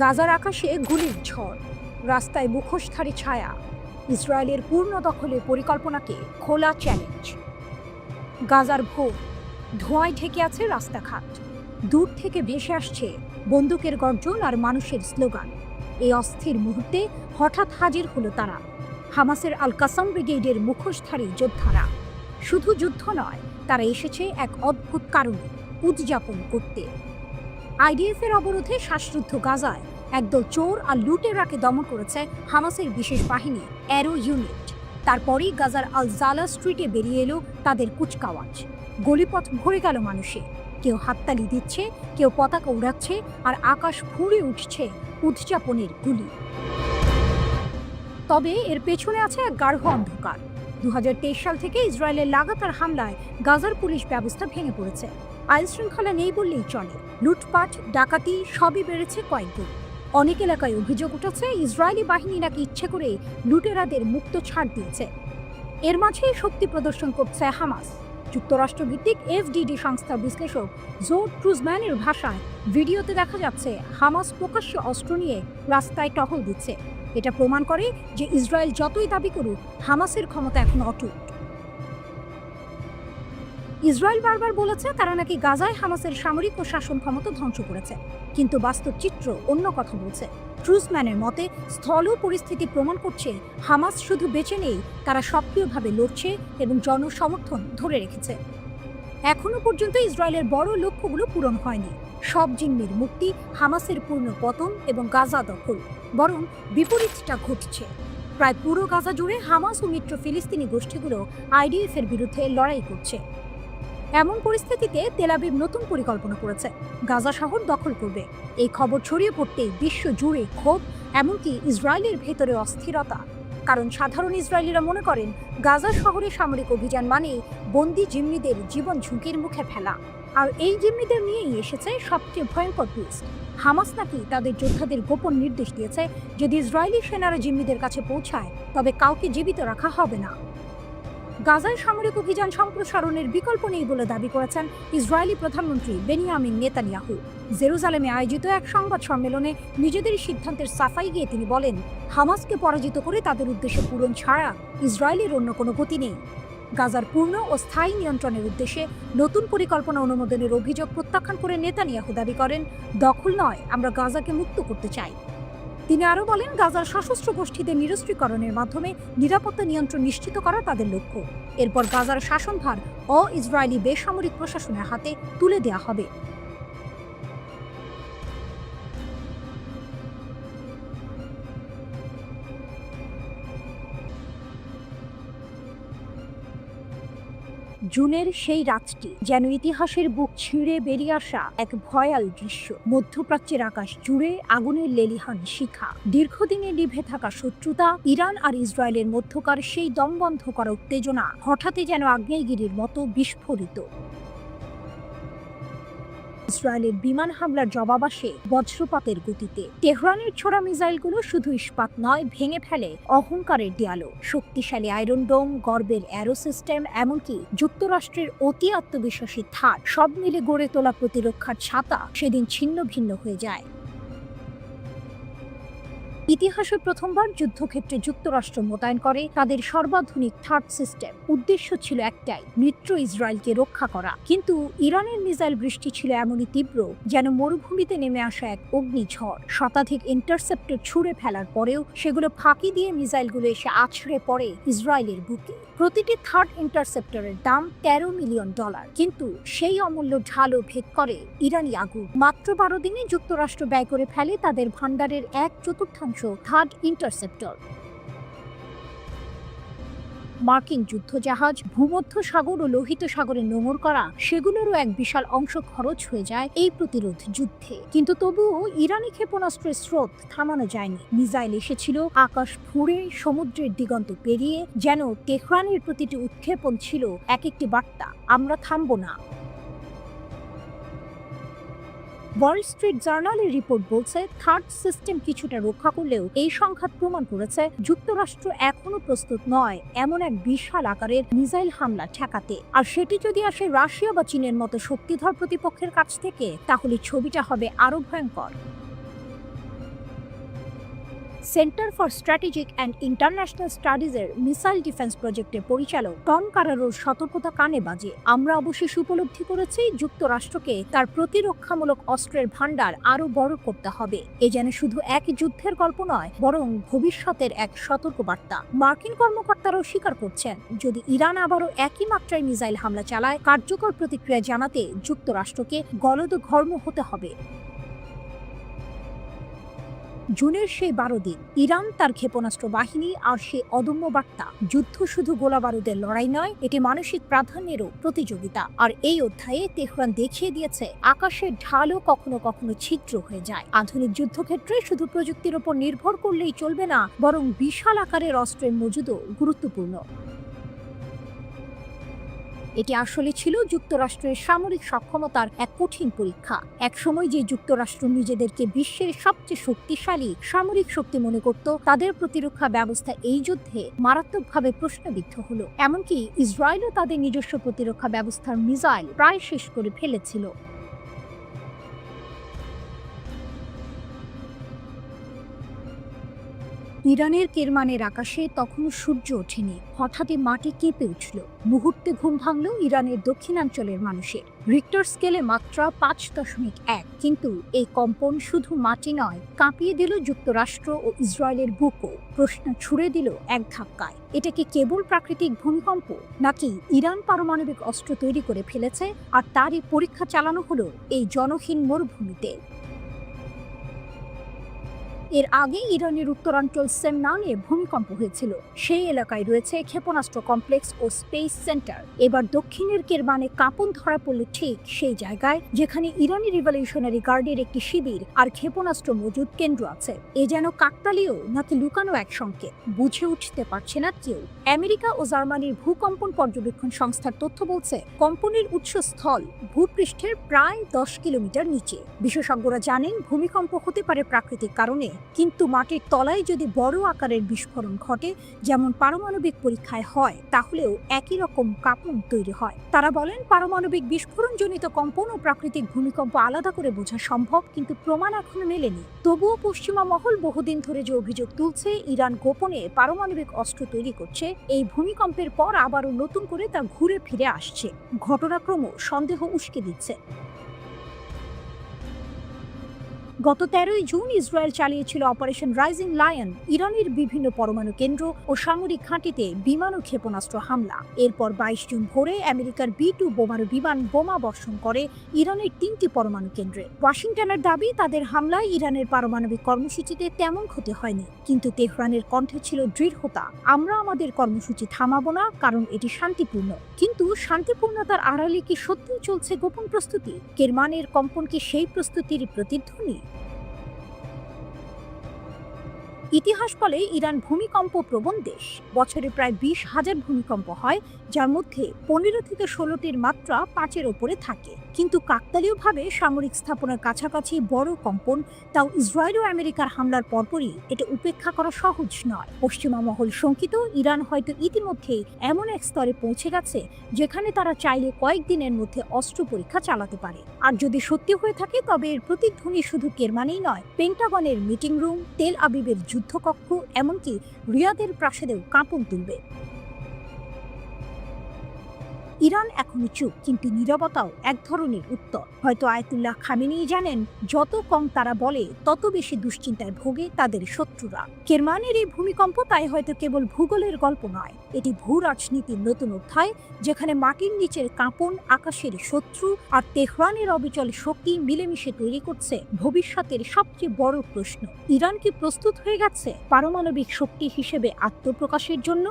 গাজার আকাশে গুলির ঝড়, রাস্তায় মুখোশধারী ছায়া, ইসরায়েলের পূর্ণ দখলের পরিকল্পনাকে খোলা চ্যালেঞ্জ। গাজার ভোর, ধোঁয়ায় ঢেকে আছে রাস্তাঘাট, দূর থেকে ভেসে আসছে বন্দুকের গর্জন আর মানুষের স্লোগান। এই অস্থির মুহূর্তে হঠাৎ হাজির হলো তারা, হামাসের আল কাসাম ব্রিগেডের মুখোশধারী যোদ্ধারা। শুধু যুদ্ধ নয়, তারা এসেছে এক অদ্ভুত কারণে, উদযাপন করতে। আইডিএফের অবরোধে শ্বাসরুদ্ধ গাজায় একদল চোর আর লুটেরাকে দমন করেছে হামাসের বিশেষ বাহিনী অ্যারো ইউনিট। তারপরেই গাজার আল জালা স্ট্রিটে বেরিয়ে এলো তাদের কুচকাওয়াজ। গলিপথ ভরে গেল মানুষে, কেউ হাততালি দিচ্ছে, কেউ পতাকা উড়াচ্ছে, আর আকাশ ফুঁড়ে উঠছে উদযাপনের গুলি। তবে এর পেছনে আছে এক গাঢ় অন্ধকার। 2023 সাল থেকে ইসরায়েলের লাগাতার হামলায় গাজার পুলিশ ব্যবস্থা ভেঙে পড়েছে। আইন শৃঙ্খলা নেই বললেই চলে। লুটপাট, ডাকাতি সবই বেড়েছে কয়েকগুণ। অনেক এলাকায় অভিযোগ উঠেছে ইসরায়েলি বাহিনী নাকি ইচ্ছে করে লুটেরাদের মুক্ত ছাড় দিয়েছে। এর মাঝে শক্তি প্রদর্শন করছে হামাস। যুক্তরাষ্ট্রভিত্তিক এফডিডি সংস্থার বিশ্লেষক জো ট্রুজম্যানের ভাষায়, ভিডিওতে দেখা যাচ্ছে হামাস প্রকাশ্যে অস্ত্র নিয়ে রাস্তায় টহল দিচ্ছে। এটা প্রমাণ করে যে ইসরায়েল যতই দাবি করুক, হামাসের ক্ষমতা এখন অটুট। ইসরায়েল বারবার বলেছে তারা নাকি গাজায় হামাসের সামরিক ও শাসন ক্ষমতা ধ্বংস করেছে, কিন্তু বাস্তব চিত্র অন্য কথা বলছে। ট্রুজম্যানের মতে, স্থল পরিস্থিতি প্রমাণ করছে হামাস শুধু বেঁচে নেই, তারা সক্রিয়ভাবে লড়ছে এবং জনসমর্থন ধরে রেখেছে। এখনো পর্যন্ত ইসরায়েলের বড় লক্ষ্যগুলো পূরণ হয়নি। সব জিম্মির মুক্তি, হামাসের পূর্ণ পতন এবং গাজা দখল। বরং বিপরীতটা ঘটছে। প্রায় পুরো গাজা জুড়ে হামাস ও মিত্র ফিলিস্তিনি গোষ্ঠীগুলো আইডিএফ এর বিরুদ্ধে লড়াই করছে। এমন পরিস্থিতিতে তেল আবিব নতুন পরিকল্পনা করেছে, গাজা শহর দখল করবে। এই খবর ছড়িয়ে পড়তেই বিশ্ব জুড়ে ক্ষোভ, এমনকি ইসরায়েলের ভেতরে অস্থিরতা। কারণ সাধারণ ইসরায়েলিরা মনে করেন গাজা শহরে সামরিক অভিযান মানে বন্দি জিম্মিদের জীবন ঝুঁকির মুখে ফেলা। আর এই জিম্মিদের নিয়েই এসেছে সবচেয়ে ভয়ঙ্কর টুইস্ট। হামাস নাকি তাদের যোদ্ধাদের গোপন নির্দেশ দিয়েছে, যদি ইসরায়েলি সেনারা জিম্মিদের কাছে পৌঁছায় তবে কাউকে জীবিত রাখা হবে না। গাজায় সামরিক অভিযান সম্প্রসারণের বিকল্প নেই বলে দাবি করেছেন ইসরায়েলি প্রধানমন্ত্রী বেনিয়ামিন নেতানিয়াহু। জেরুজালেমে আয়োজিত এক সংবাদ সম্মেলনে নিজেদের সিদ্ধান্তের সাফাই গিয়ে তিনি বলেন, হামাসকে পরাজিত করে তাদের উদ্দেশ্য পূরণ ছাড়া ইসরায়েলের অন্য কোনো গতি নেই। গাজার পূর্ণ ও স্থায়ী নিয়ন্ত্রণের উদ্দেশ্যে নতুন পরিকল্পনা অনুমোদনের অভিযোগ প্রত্যাখ্যান করে নেতানিয়াহু দাবি করেন, দখল নয়, আমরা গাজাকে মুক্ত করতে চাই। তিনি আরও বলেন, গাজার সশস্ত্র গোষ্ঠীদের নিরস্ত্রীকরণের মাধ্যমে নিরাপত্তা নিয়ন্ত্রণ নিশ্চিত করা তাদের লক্ষ্য। এরপর গাজার শাসনভার ইসরায়েলি বেসামরিক প্রশাসনের হাতে তুলে দেওয়া হবে। জুনের সেই রাতটি যেন ইতিহাসের বুক ছিঁড়ে বেরিয়ে আসা এক ভয়াল দৃশ্য। মধ্যপ্রাচ্যের আকাশ জুড়ে আগুনের লেলিহান শিখা, দীর্ঘদিনে নিভে থাকা শত্রুতা, ইরান আর ইসরায়েলের মধ্যকার সেই দমবন্ধ করা উত্তেজনা হঠাৎই যেন আগ্নেয়গিরির মতো বিস্ফোরিত। ইসরায়েলের বিমান হামলার জবাব আসে বজ্রপাতের গতিতে। তেহরানের ছোড়া মিসাইলগুলো শুধু ইস্পাত নয়, ভেঙে ফেলে অহংকারের দেয়ালও। শক্তিশালী আয়রন ডোম, গর্বের অ্যারো সিস্টেম, এমনকি যুক্তরাষ্ট্রের অতি আত্মবিশ্বাসী থার, সব মিলে গড়ে তোলা প্রতিরক্ষার ছাতা সেদিন ছিন্ন ভিন্ন হয়ে যায়। ইতিহাসে প্রথমবার যুদ্ধক্ষেত্রে যুক্তরাষ্ট্র মোতায়েন করে তাদের সর্বাধুনিক থার্ড সিস্টেম। উদ্দেশ্য ছিল একটাই, মিত্র ইসরায়েলকে রক্ষা করা। কিন্তু ইরানের মিসাইল বৃষ্টি ছিল এমনই তীব্র যেন মরুভূমিতে নেমে আসা এক অগ্নিঝড়। শতাধিক ইন্টারসেপ্টর ছুঁড়ে ফেলার পরেও সেগুলো ফাঁকি দিয়ে মিসাইলগুলো এসে আছড়ে পড়ে ইসরায়েলের বুকে। প্রতিটি থার্ড ইন্টারসেপ্টরের দাম $13 মিলিয়ন। কিন্তু সেই অমূল্য ঢালও ভেদ করে ইরানি আগুন। মাত্র 12 দিনে যুক্তরাষ্ট্র ব্যয় করে ফেলে তাদের ভান্ডারের 1/4 থার্ড ইন্টারসেপ্টর। মার্কিন যুদ্ধজাহাজ, ভূমধ্য সাগর ও লোহিত সাগরে নোঙর করা সেগুলোরও এক বিশাল অংশ খরচ হয়ে যায় এই প্রতিরোধ যুদ্ধে। কিন্তু তবুও ইরানি ক্ষেপণাস্ত্রের স্রোত থামানো যায়নি। মিসাইল এসেছিল আকাশ ফুঁড়ে, সমুদ্রের দিগন্ত পেরিয়ে, যেন তেহরানের প্রতিটি উৎক্ষেপণ ছিল এক একটি বার্তা, আমরা থামবো না। ওয়াল স্ট্রিট জার্নালের রিপোর্ট বলছে, থার্ড সিস্টেম কিছুটা রক্ষা করলেও এই সংঘাত প্রমাণ করেছে যুক্তরাষ্ট্র এখনো প্রস্তুত নয় এমন এক বিশাল আকারের মিসাইল হামলা ঠেকাতে। আর সেটি যদি আসে রাশিয়া বা চীনের মতো শক্তিধর প্রতিপক্ষের কাছ থেকে, তাহলে ছবিটা হবে আরো ভয়ঙ্কর। Centre for strategic and international স্টাডিজের মিসাইল ডিফেন্স প্রজেক্টের পরিচালক টম কারারোর সতর্কতা কানে বাজে। আমরা অবশেষ উপলব্ধি করেছি যুক্তরাষ্ট্রকে তার প্রতিরক্ষামূলক অস্ত্রের ভান্ডার আরও বড় করতে হবে। এ যেন শুধু এক যুদ্ধের গল্প নয়, বরং ভবিষ্যতের এক সতর্কবার্তা। মার্কিন কর্মকর্তারাও স্বীকার করছেন, যদি ইরান আবারও একই মাত্রায় মিসাইল হামলা চালায়, কার্যকর প্রতিক্রিয়া জানাতে যুক্তরাষ্ট্রকে গলদঘর্ম হতে হবে। জুনের সেই 12 দিন ইরান তার ক্ষেপণাস্ত্র বাহিনী আর সে অদম্য বার্তা, যুদ্ধ শুধু গোলাবারুদের লড়াই নয়, এটি মানসিক প্রাধান্যেরও প্রতিযোগিতা। আর এই অধ্যায়ে তেহরান দেখিয়ে দিয়েছে আকাশের ঢালও কখনো কখনো ছিদ্র হয়ে যায়। আধুনিক যুদ্ধক্ষেত্রে শুধু প্রযুক্তির উপর নির্ভর করলেই চলবে না, বরং বিশাল আকারের অস্ত্রের মজুদও গুরুত্বপূর্ণ। এটি আসলে ছিল যুক্তরাষ্ট্রের সামরিক সক্ষমতার এক কঠিন পরীক্ষা। একসময় যে যুক্তরাষ্ট্র নিজেদেরকে বিশ্বের সবচেয়ে শক্তিশালী সামরিক শক্তি মনে করত, তাদের প্রতিরক্ষা ব্যবস্থা এই যুদ্ধে মারাত্মকভাবে প্রশ্নবিদ্ধ হলো। এমনকি ইসরায়েলও তাদের নিজস্ব প্রতিরক্ষা ব্যবস্থার মিসাইল প্রায় শেষ করে ফেলেছিল। ইরানের কেরমানের আকাশে তখনও সূর্য ওঠেনি, হঠাৎই মাটি কেঁপে উঠল। মুহূর্তে ঘুম ভাঙল ইরানের দক্ষিণাঞ্চলের মানুষের। রিক্টার স্কেলে মাত্রা 5.1, কিন্তু এই কম্পন শুধু মাটি নয়, কাঁপিয়ে দিল যুক্তরাষ্ট্র ও ইসরায়েলের বুকও। প্রশ্ন ছুড়ে দিল এক ধাক্কায়, এটা কি কেবল প্রাকৃতিক ভূমিকম্প, নাকি ইরান পারমাণবিক অস্ত্র তৈরি করে ফেলেছে আর তারই পরীক্ষা চালানো হলো এই জনহীন মরুভূমিতে? এর আগে ইরানের উত্তরাঞ্চল সেমনানে ভূমিকম্প হয়েছিল। সেই এলাকায় রয়েছে ক্ষেপণাস্ত্র কমপ্লেক্স ও স্পেস সেন্টার। এবার দক্ষিণের কেরমানে কাঁপন ধরা পড়ল ঠিক সেই জায়গায় যেখানে ইরানি রিভলিউশনারি গার্ডের একটি শিবির আর ক্ষেপণাস্ত্র মজুদ কেন্দ্র আছে। এ যেন কাকতালীয় নাকি লুকানো এক সংকেত, বুঝে উঠতে পারছে না কেউ। আমেরিকা ও জার্মানির ভূকম্পন পর্যবেক্ষণ সংস্থার তথ্য বলছে, কম্পনের উৎসস্থল ভূপৃষ্ঠের প্রায় 10 কিলোমিটার নিচে। বিশেষজ্ঞরা জানেন ভূমিকম্প হতে পারে প্রাকৃতিক কারণে, কিন্তু মাটির তলায় যদি বড় আকারের বিস্ফোরণ ঘটে, যেমন পারমাণবিক পরীক্ষায় হয়, তাহলেও একই রকম কাঁপন তৈরি হয়। তারা বলেন, পারমাণবিক বিস্ফোরণজনিত কম্পন ও প্রাকৃতিক ভূমিকম্প আলাদা করে বোঝা সম্ভব, কিন্তু প্রমাণ এখনো মেলেনি। তবুও পশ্চিমা মহল বহুদিন ধরে যে অভিযোগ তুলছে ইরান গোপনে পারমাণবিক অস্ত্র তৈরি করছে, এই ভূমিকম্পের পর আবারও নতুন করে তা ঘুরে ফিরে আসছে। ঘটনাক্রম সন্দেহ উস্কে দিচ্ছে। গত 13 জুন ইসরায়েল চালিয়েছিল অপারেশন রাইজিং লায়ন, ইরানের বিভিন্ন পরমাণু কেন্দ্র ও সামরিক ঘাঁটিতে বিমান ও ক্ষেপণাস্ত্র হামলা। এরপর 22 জুন ভোরে আমেরিকার B-2 বোমারু বিমান বোমা বর্ষণ করে ইরানের 3টি পরমাণু কেন্দ্রে। ওয়াশিংটনের দাবি, তাদের হামলায় ইরানের পারমাণবিক কর্মসূচিতে তেমন ক্ষতি হয়নি, কিন্তু তেহরানের কণ্ঠে ছিল দৃঢ়তা, আমরা আমাদের কর্মসূচি থামাবো না, কারণ এটি শান্তিপূর্ণ। কিন্তু শান্তিপূর্ণতার আড়ালে কি সত্যিই চলছে গোপন প্রস্তুতি? কেরমানের কম্পন কি সেই প্রস্তুতির প্রতিধ্বনি? ইতিহাস বলে ইরান ভূমিকম্প প্রবণ দেশ। বছরে প্রায় 20,000 ভূমিকম্প হয়, যার মধ্যে 15 থেকে 16টির মাত্রা 5-এর ওপরে থাকে। কিন্তু কাকতালীয়ভাবে সামরিক স্থাপনার কাছাকাছি বড় কম্পন, তাও ইসরায়েল ও আমেরিকার হামলার পরপরই, এটা উপেক্ষা করা সহজ নয়। পশ্চিমা মহল শঙ্কিত, ইরান হয়তো ইতিমধ্যেই এমন এক স্তরে পৌঁছে গেছে যেখানে তারা চাইলে কয়েকদিনের মধ্যে অস্ত্র পরীক্ষা চালাতে পারে। আর যদি সত্যি হয়ে থাকে, তবে এর প্রতিধ্বনি শুধু কেরমানেই নয়, পেন্টাগনের মিটিং রুম, তেল আবিবের যুদ্ধকক্ষ, এমনকি রিয়াদের প্রাসাদেও কাঁপন তুলবে। ইরান এখনো চুপ, কিন্তু নীরবতাও এক ধরনের উত্তর। হয়তো আয়াতুল্লাহ খামেনি জানেন, যত কম তারা বলে, তত বেশি দুশ্চিন্তায় ভোগে তাদের শত্রুরা। কেরমানের এই ভূমিকম্প তাই হয়তো কেবল ভূগোলের গল্প নয়, এটি ভূ রাজনীতির নতুন অধ্যায়, যেখানে মাটির নিচের কাঁপন, আকাশের শত্রু আর তেহরানের অবিচল শক্তি মিলেমিশে তৈরি করছে ভবিষ্যতের সবচেয়ে বড় প্রশ্ন। ইরান কি প্রস্তুত হয়ে গেছে পারমাণবিক শক্তি হিসেবে আত্মপ্রকাশের জন্য?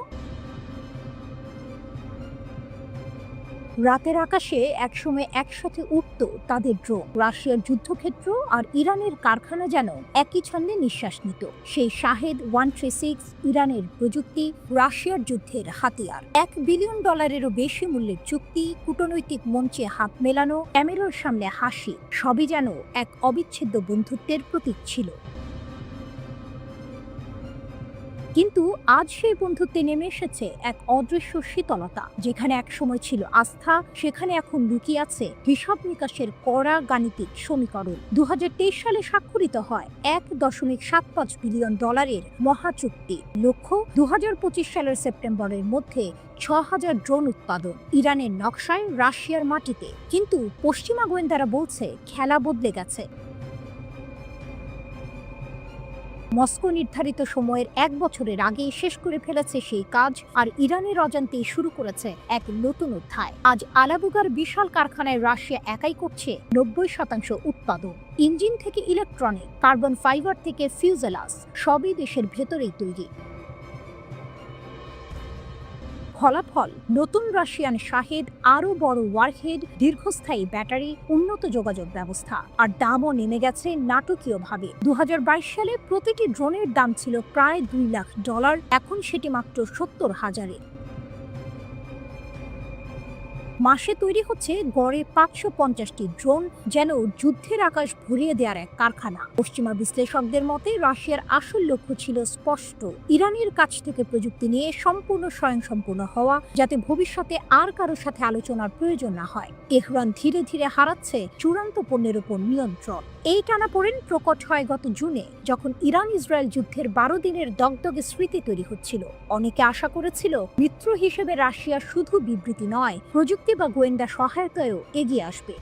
রাতের আকাশে একসময় একসাথে উঠত তাদের ড্রোন। রাশিয়ার যুদ্ধক্ষেত্র আর ইরানের কারখানা যেন একই ছন্দে নিঃশ্বাস নিত। সেই শাহেদ 136 ইরানের প্রযুক্তি, রাশিয়ার যুদ্ধের হাতিয়ার। $1 বিলিয়ন বেশি মূল্যের চুক্তি, কূটনৈতিক মঞ্চে হাত মেলানো, ক্যামেরার সামনে হাসি, সবই যেন এক অবিচ্ছেদ্য বন্ধুত্বের প্রতীক ছিল। কিন্তু আজ সেই বন্ধুত্বে নেমে এসেছে এক অদৃশ্য শীতলতা। যেখানে একসময় ছিল আস্থা, সেখানে এখন লুকিয়ে আছে হিসাব নিকাশের কড়া গাণিতিক সমীকরণ। 2023 সালে স্বাক্ষরিত হয় $1.75 বিলিয়ন মহাচুক্তি। লক্ষ্য 2025 সালের সেপ্টেম্বরের মধ্যে 6,000 ড্রোন উৎপাদন, ইরানের নকশায়, রাশিয়ার মাটিতে। কিন্তু পশ্চিমা গোয়েন্দারা বলছে খেলা বদলে গেছে। মস্কো নির্ধারিত সময়ের 1 বছরের আগেই শেষ করে ফেলেছে সেই কাজ, আর ইরানের অজান্তেই শুরু করেছে এক নতুন অধ্যায়। আজ আলাবুগার বিশাল কারখানায় রাশিয়া একাই করছে 90% উৎপাদন। ইঞ্জিন থেকে ইলেকট্রনিক, কার্বন ফাইবার থেকে ফিউজেলাস, সবই দেশের ভেতরেই তৈরি। ফলাফল, নতুন রাশিয়ান শাহেদ, আরও বড় ওয়ারহেড, দীর্ঘস্থায়ী ব্যাটারি, উন্নত যোগাযোগ ব্যবস্থা, আর দামও নেমে গেছে নাটকীয়ভাবে। 2022 সালে প্রতিটি ড্রোনের দাম ছিল প্রায় $2 লাখ, এখন সেটি মাত্র 70,000-এ। মাসে তৈরি হচ্ছে গড়ে 550টি ড্রোন, যেন যুদ্ধের আকাশ ভরিয়ে দেওয়ার এক কারখানা। পশ্চিমা বিশ্লেষকদের মতে রাশিয়ার আসল লক্ষ্য ছিল স্পষ্ট, ইরানের কাছ থেকে প্রযুক্তি নিয়ে সম্পূর্ণ স্বয়ংসম্পূর্ণ হওয়া, যাতে ভবিষ্যতে আর কারোর সাথে আলোচনার প্রয়োজন না হয়। তেহরান ধীরে ধীরে হারাচ্ছে চূড়ান্ত পণ্যের উপর নিয়ন্ত্রণ। এই টানাপোড়েন প্রকট হয় গত জুনে, যখন ইরান ইসরায়েল যুদ্ধের 12 দিনের দগদগে স্মৃতি তৈরি হচ্ছিল। অনেকে আশা করেছিল মিত্র হিসেবে রাশিয়া শুধু বিবৃতি নয়, প্রযুক্তি বা গোয়েন্দা সহায়তায়ও এগিয়ে আসবে।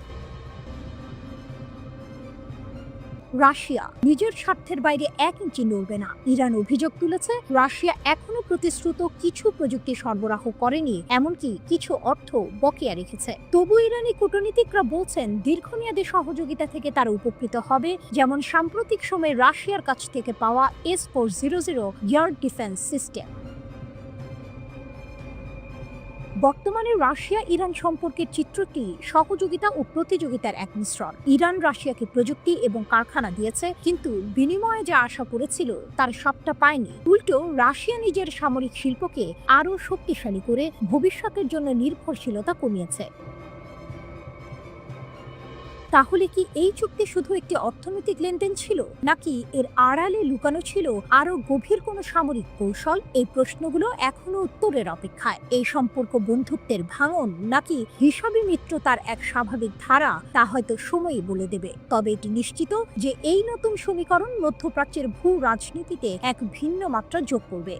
রাশিয়া নিজের স্বার্থের বাইরে 1 ইঞ্চি নড়বে না। ইরান অভিযোগ তুলেছে রাশিয়া এখনো প্রতিশ্রুত কিছু প্রযুক্তি সরবরাহ করেনি, এমনকি কিছু অর্থ বকেয়া রেখেছে। তবু ইরানি কূটনীতিকরা বলছেন দীর্ঘমেয়াদী সহযোগিতা থেকে তারা উপকৃত হবে, যেমন সাম্প্রতিক সময়ে রাশিয়ার কাছ থেকে পাওয়া S-400 এয়ার ডিফেন্স সিস্টেম। বর্তমানে রাশিয়া ইরান সম্পর্কের চিত্রটি সহযোগিতা ও প্রতিযোগিতার এক মিশ্রণ। ইরান রাশিয়াকে প্রযুক্তি এবং কারখানা দিয়েছে, কিন্তু বিনিময়ে যা আশা করেছিল তার সবটা পায়নি। উল্টো রাশিয়া নিজের সামরিক শিল্পকে আরও শক্তিশালী করে ভবিষ্যতের জন্য নির্ভরশীলতা কমিয়েছে। তাহলে কি এই চুক্তি শুধু একটি অর্থনৈতিক লেনদেন ছিল, নাকি এর আড়ালে লুকানো ছিল আরও গভীর কোনো সামরিক কৌশল? এই প্রশ্নগুলো এখনো উত্তরের অপেক্ষায়। এই সম্পর্ক বন্ধুত্বের ভাঙন নাকি হিসাবি মিত্রতার এক স্বাভাবিক ধারা, তা হয়তো সময়ই বলে দেবে। তবে এটি নিশ্চিত যে এই নতুন সমীকরণ মধ্যপ্রাচ্যের ভূ রাজনীতিতে এক ভিন্ন মাত্রা যোগ করবে।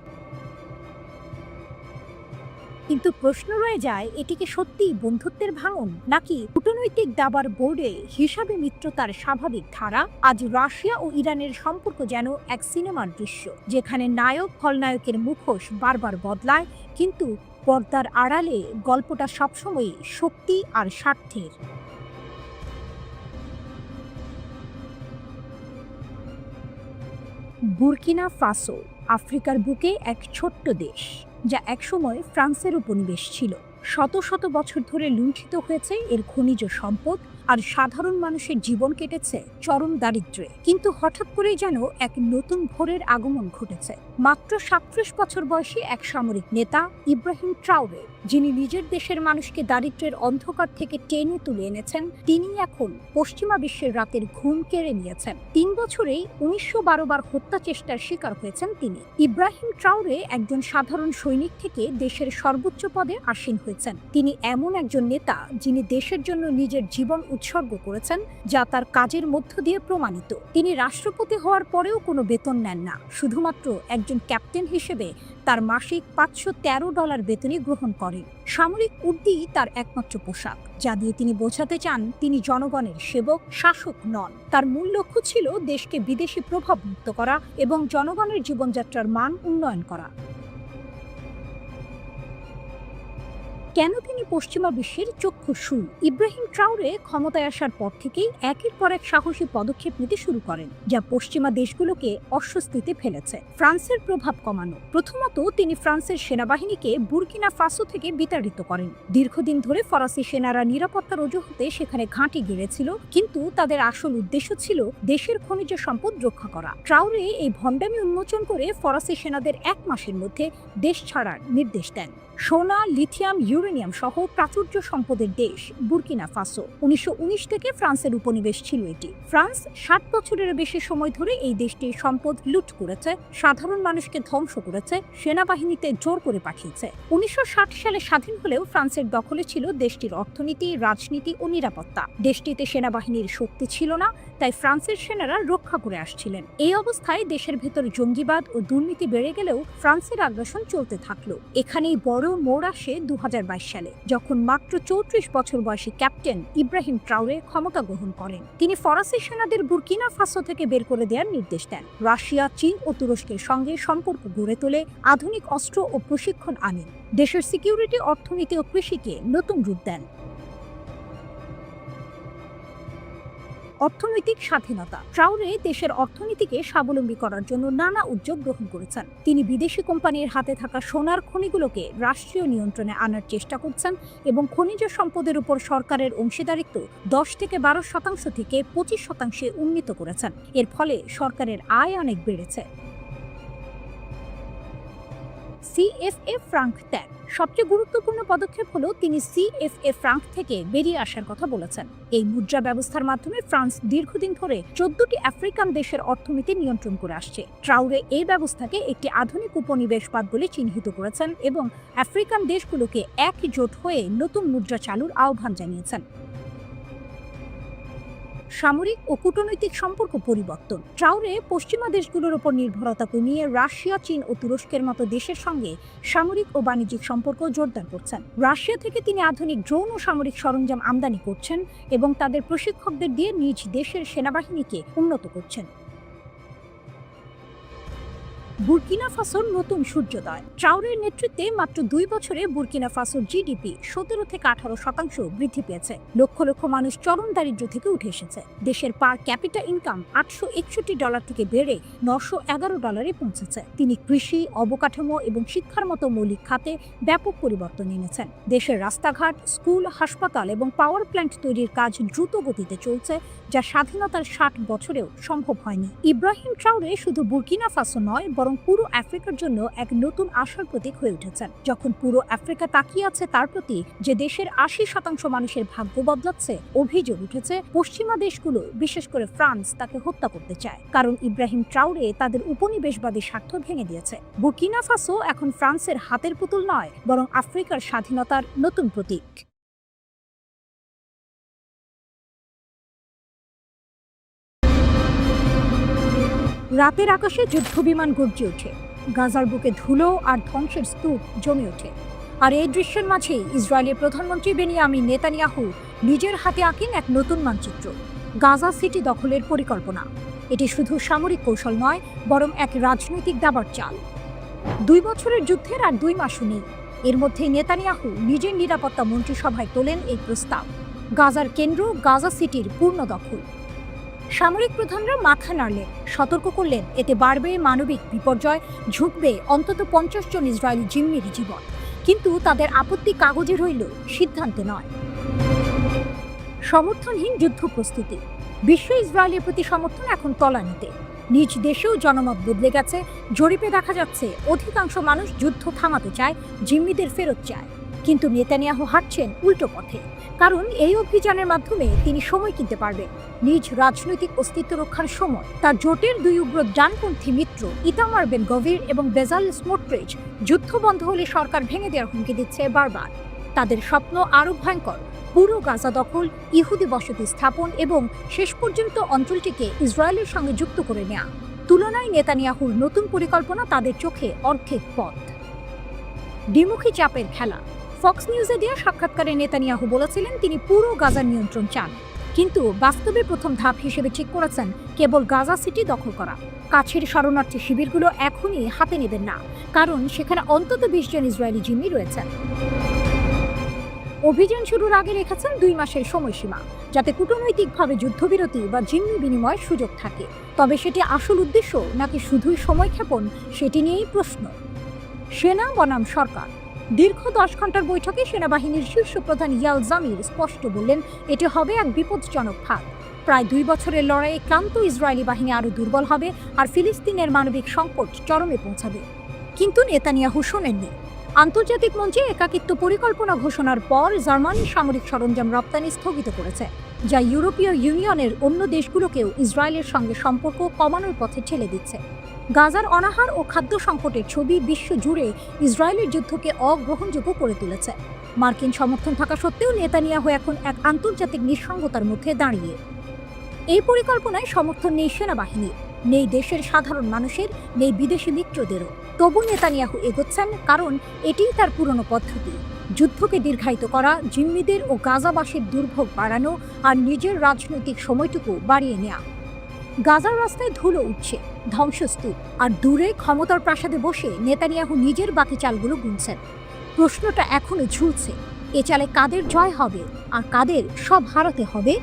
কিন্তু প্রশ্ন রয়ে যায়, এটিকে সত্যিই বন্ধুত্বের ভাঙন, নাকি কূটনৈতিক দাবার বোর্ডে হিসাবে মিত্রতার স্বাভাবিক ধারা? আজ রাশিয়া ও ইরানের সম্পর্ক যেন এক সিনেমার দৃশ্য, যেখানে নায়ক খলনায়কের মুখোশ বারবার বদলায়, কিন্তু পর্দার আড়ালে গল্পটা সবসময় শক্তি আর স্বার্থের। বুর্কিনা ফাসো আফ্রিকার বুকে এক ছোট্ট দেশ, যা একসময় ফ্রান্সের উপনিবেশ ছিল। শত শত বছর ধরে লুণ্ঠিত হয়েছে এর খনিজ সম্পদ, আর সাধারণ মানুষের জীবন কেটেছে চরম দারিদ্র্যে। কিন্তু হঠাৎ করেই যেন এক নতুন ভোরের আগমন ঘটেছে। মাত্র 37 বছর বয়সী এক সামরিক নেতা, ইব্রাহিম ট্রাওরে, যিনি নিজের দেশের মানুষকে দারিদ্র্যের অন্ধকার থেকে টেনে তুলে এনেছেন, তিনি এখন পশ্চিমা বিশ্বের রাতের ঘুম কেড়ে নিয়েছেন। 3 বছরেই 1912 বার হত্যা চেষ্টার শিকার হয়েছেন তিনি। ইব্রাহিম ট্রাওরে একজন সাধারণ সৈনিক থেকে দেশের সর্বোচ্চ পদে আসীন হয়েছেন। তিনি এমন একজন নেতা যিনি দেশের জন্য নিজের জীবন উৎসর্গ করেছেন, যা তার কাজের মধ্য দিয়ে প্রমাণিত। তিনি রাষ্ট্রপতি হওয়ার পরেও কোনো বেতন নেন না, শুধুমাত্র একজন ক্যাপ্টেন হিসেবে তার মাসিক $513 বেতনই গ্রহণ করেন। সামরিক উর্দি তার একমাত্র পোশাক, যা দিয়ে তিনি বোঝাতে চান তিনি জনগণের সেবক, শাসক নন। তার মূল লক্ষ্য ছিল দেশকে বিদেশি প্রভাব মুক্ত করা এবং জনগণের জীবনযাত্রার মান উন্নয়ন করা। কেন তিনি পশ্চিমা বিশ্বের চক্ষুশূল? ইব্রাহিম ট্রাওরে ক্ষমতায় আসার পর থেকেই একের পর এক সাহসী পদক্ষেপ নিতে শুরু করেন, যা পশ্চিমা দেশগুলোকে অস্বস্তিতে ফেলেছে। ফ্রান্সের প্রভাব কমানো। প্রথমত তিনি ফ্রান্সের সেনাবাহিনীকে বুর্কিনা ফাসো থেকে বিতাড়িত করেন। দীর্ঘদিন ধরে ফরাসি সেনারা নিরাপত্তার অজুহাতে সেখানে ঘাঁটি গেড়েছিল, কিন্তু তাদের আসল উদ্দেশ্য ছিল দেশের খনিজ সম্পদ রক্ষা করা। ট্রাওরে এই ভণ্ডামি উন্মোচন করে ফরাসি সেনাদের 1 মাসের মধ্যে দেশ ছাড়ার নির্দেশ দেন। সোনা, লিথিয়াম, ইউরেনিয়াম সহ প্রাচুর্য সম্পদের দেশ বুর্কিনা ফাসো। 1919 থেকে ফ্রান্সের উপনিবেশ ছিল এটি। ফ্রান্স 60 বছরের বেশি সময় ধরে এই দেশটির সম্পদ লুট করেছে, সাধারণ মানুষকে ধ্বংস করেছে, সেনাবাহিনীতে জোর করে পাঠিয়েছে। 1960 সালে স্বাধীন হলেও ফ্রান্সের দখলে ছিল দেশটির অর্থনীতি, রাজনীতি ও নিরাপত্তা। দেশটিতে সেনাবাহিনীর শক্তি ছিল না, তাই ফ্রান্সের সেনারা রক্ষা করে আসছিলেন। এই অবস্থায় দেশের ভেতর জঙ্গিবাদ ও দুর্নীতি বেড়ে গেলেও ফ্রান্সের আগ্রাসন চলতে থাকলো। এখানেই বড় বড় মোড় আসে 2022 সালে, যখন মাত্র 34 বছর বয়সী ক্যাপ্টেন ইব্রাহিম ট্রাওরে ক্ষমতা গ্রহণ করেন। তিনি ফরাসি সেনাদের বুর্কিনা ফাসো থেকে বের করে দেওয়ার নির্দেশ দেন, রাশিয়া, চীন ও তুরস্কের সঙ্গে সম্পর্ক গড়ে তোলে, আধুনিক অস্ত্র ও প্রশিক্ষণ আনেন, দেশের সিকিউরিটি, অর্থনীতি ও কৃষিকে নতুন রূপ দেন। অর্থনৈতিক স্বাধীনতা। ট্রাওরে দেশের অর্থনীতিকে স্বাবলম্বী করার জন্য নানা উদ্যোগ গ্রহণ করেছেন। তিনি বিদেশি কোম্পানির হাতে থাকা সোনার খনিগুলোকে রাষ্ট্রীয় নিয়ন্ত্রণে আনার চেষ্টা করছেন এবং খনিজ সম্পদের উপর সরকারের অংশীদারিত্ব 10 থেকে 12% থেকে 25% উন্নীত করেছেন। এর ফলে সরকারের আয় অনেক বেড়েছে। সিএফএ ফ্রাঙ্ক ত্যাগ। সবচেয়ে গুরুত্বপূর্ণ পদক্ষেপ হলো তিনি সিএফএ ফ্রাঙ্ক থেকে বেরিয়ে আসার কথা বলেছেন। এই মুদ্রা ব্যবস্থার মাধ্যমে ফ্রান্স দীর্ঘদিন ধরে 14টি আফ্রিকান দেশের অর্থনীতি নিয়ন্ত্রণ করে আসছে। ট্রাওরে এই ব্যবস্থাকে একটি আধুনিক উপনিবেশবাদ বলে চিহ্নিত করেছেন এবং আফ্রিকান দেশগুলোকে একজোট হয়ে নতুন মুদ্রা চালুর আহ্বান জানিয়েছেন। সামরিক ও কূটনৈতিক সম্পর্ক পরিবর্তন। ট্রাওরে পশ্চিমা দেশগুলোর উপর নির্ভরতা কমিয়ে রাশিয়া, চীন ও তুরস্কের মতো দেশের সঙ্গে সামরিক ও বাণিজ্যিক সম্পর্ক জোরদার করছেন। রাশিয়া থেকে তিনি আধুনিক ড্রোন ও সামরিক সরঞ্জাম আমদানি করছেন এবং তাদের প্রশিক্ষকদের দিয়ে নিজ দেশের সেনাবাহিনীকে উন্নত করছেন। বুর্কিনা ফাসোর নতুন সূর্যোদয়। ট্রাওরের নেতৃত্বে মাত্র 2 বছরে বুর্কিনা ফাসোর জিডিপি 17 থেকে 18% বৃদ্ধি পেয়েছে। লক্ষ লক্ষ মানুষ চরম দারিদ্র্য থেকে উঠে এসেছে। দেশের পার ক্যাপিটা ইনকাম $861 থেকে বেড়ে $911 পৌঁছেছে। তিনি কৃষি, অবকাঠামো এবং শিক্ষার মতো মৌলিক খাতে ব্যাপক পরিবর্তন এনেছেন। দেশের রাস্তাঘাট, স্কুল, হাসপাতাল এবং পাওয়ার প্ল্যান্ট তৈরির কাজ দ্রুত গতিতে চলছে, যা স্বাধীনতার 60 বছরেও সম্ভব হয়নি। ইব্রাহিম ট্রাওরে শুধু বুর্কিনা ফাসো নয়, বরং পুরো আফ্রিকার জন্য এক নতুন আশার প্রতীক হয়ে উঠেছেন। যখন পুরো আফ্রিকা তাকিয়ে আছে তার প্রতি, যে দেশের 80% মানুষের ভাগ্য বদলাচ্ছে, অভিযোগ উঠেছে পশ্চিমা দেশগুলো, বিশেষ করে ফ্রান্স, তাকে হত্যা করতে চায়, কারণ ইব্রাহিম ট্রাওরে তাদের উপনিবেশবাদী স্বার্থ ভেঙে দিয়েছে। বুর্কিনা ফাসো এখন ফ্রান্সের হাতের পুতুল নয়, বরং আফ্রিকার স্বাধীনতার নতুন প্রতীক। রাতের আকাশে যুদ্ধবিমান গর্জে ওঠে, গাজার বুকে ধুলো আর ধ্বংসের স্তূপ জমে ওঠে, আর এই দৃশ্যের মাঝেই ইসরায়েলের প্রধানমন্ত্রী বেনিয়ামিন নেতানিয়াহু নিজের হাতে আঁকেন এক নতুন মানচিত্র, গাজা সিটি দখলের পরিকল্পনা। এটি শুধু সামরিক কৌশল নয়, বরং এক রাজনৈতিক দাবার চাল। 2 বছরের যুদ্ধের আর 2 মাসও নেই, এর মধ্যে নেতানিয়াহু নিজের নিরাপত্তা মন্ত্রিসভায় তোলেন এই প্রস্তাব, গাজার কেন্দ্র গাজা সিটির পূর্ণ দখল। সামরিক প্রধানরা মাথা নাড়লেন, সতর্ক করলেন এতে বাড়বে মানবিক বিপর্যয়, ঝুঁকবে অন্তত 50 জন ইসরায়েলি জিম্মির জীবন। কিন্তু তাদের আপত্তি কাগজে রইল, সিদ্ধান্তে নয়। সমর্থনহীন যুদ্ধ প্রস্তুতি। বিশ্ব ইসরায়েলের প্রতি সমর্থন এখন তলানিতে। নিজ দেশেও জনমত বদলে গেছে। জরিপে দেখা যাচ্ছে অধিকাংশ মানুষ যুদ্ধ থামাতে চায়, জিম্মিদের ফেরত চায়। কিন্তু নেতানিয়াহু হাঁটছেন উল্টো পথে, কারণ এই অভিযানের মাধ্যমে তিনি সময় কিনতে পারবেন, নিজ রাজনৈতিক অস্তিত্ব রক্ষার সময়। তার জোটের 2 উগ্র ডানপন্থী মিত্র ইতামার বেন গভির এবং বেজালেল স্মোট্রিচ যুদ্ধ বন্ধ হলে সরকার ভেঙে দেওয়ার হুমকি দিচ্ছে বারবার। তাদের স্বপ্ন আরও ভয়ঙ্কর, পুরো গাজা দখল, ইহুদি বসতি স্থাপন এবং শেষ পর্যন্ত অঞ্চলটিকে ইসরায়েলের সঙ্গে যুক্ত করে নেওয়া। তুলনায় নেতানিয়াহুর নতুন পরিকল্পনা তাদের চোখে অর্ধেক পথ। দ্বিমুখী চাপের খেলা। ফক্স নিউজে দেওয়া সাক্ষাৎকারে নেতানিয়াহু বলেছিলেন তিনি পুরো গাজার নিয়ন্ত্রণ চান, কিন্তু বাস্তবে প্রথম ধাপ হিসেবে ঠিক করেছেন কেবল গাজা সিটি দখল করা। কাছের শরণার্থী শিবিরগুলো এখনই হাতে নেবেন না, কারণ সেখানে অন্তত 20 জন ইসরায়েলি জিম্মি রয়েছেন। অভিযান শুরুর আগে রেখেছেন 2 মাসের সময়সীমা, যাতে কূটনৈতিকভাবে যুদ্ধবিরতি বা জিম্মি বিনিময়ের সুযোগ থাকে। তবে সেটি আসল উদ্দেশ্য নাকি শুধুই সময়ক্ষেপণ, সেটি নিয়েই প্রশ্ন। সেনা বনাম সরকার। দীর্ঘ 10 ঘন্টার বৈঠকে সেনাবাহিনীর শীর্ষ প্রধান ইয়াল জামির স্পষ্ট বললেন এটি হবে এক বিপজ্জনক ফাঁদ। প্রায় 2 বছরের লড়াইয়ে ক্লান্ত ইসরায়েলি বাহিনী আরও দুর্বল হবে আর ফিলিস্তিনের মানবিক সংকট চরমে পৌঁছাবে। কিন্তু নেতানিয়াহু শোনেননি। আন্তর্জাতিক মঞ্চে একাকিত্ব পরিকল্পনা ঘোষণার পর জার্মানি সামরিক সরঞ্জাম রপ্তানি স্থগিত করেছে, যা ইউরোপীয় ইউনিয়নের অন্য দেশগুলোকেও ইসরায়েলের সঙ্গে সম্পর্ক কমানোর পথে ঠেলে দিচ্ছে। গাজার অনাহার ও খাদ্য সংকটের ছবি বিশ্ব জুড়ে ইসরায়েলের যুদ্ধকে অগ্রহণযোগ্য করে তুলেছে। মার্কিন সমর্থন থাকা সত্ত্বেও নেতানিয়াহু এখন এক আন্তর্জাতিক নিঃসঙ্গতার মধ্যে দাঁড়িয়ে। এই পরিকল্পনায় সমর্থন নেই সেনাবাহিনীর, নেই দেশের সাধারণ মানুষের, নেই বিদেশি মিত্রদেরও। তবু নেতানিয়াহু এগোচ্ছেন, কারণ এটিই তার পুরনো পদ্ধতি: যুদ্ধকে দীর্ঘায়িত করা, জিম্মিদের ও গাজাবাসীর দুর্ভোগ বাড়ানো আর নিজের রাজনৈতিক সময়টুকু বাড়িয়ে নেওয়া। গাজার রাস্তায় ধুলো উঠছে, ধ্বংসস্তূপ, আর দূরে ক্ষমতার প্রাসাদে বসে নেতানিয়াহু নিজের বাকি চালগুলো গুনছেন। প্রশ্নটা এখনো ঝুলছে, এ চালে কাদের জয় হবে আর কাদের সব হারাতে হবে?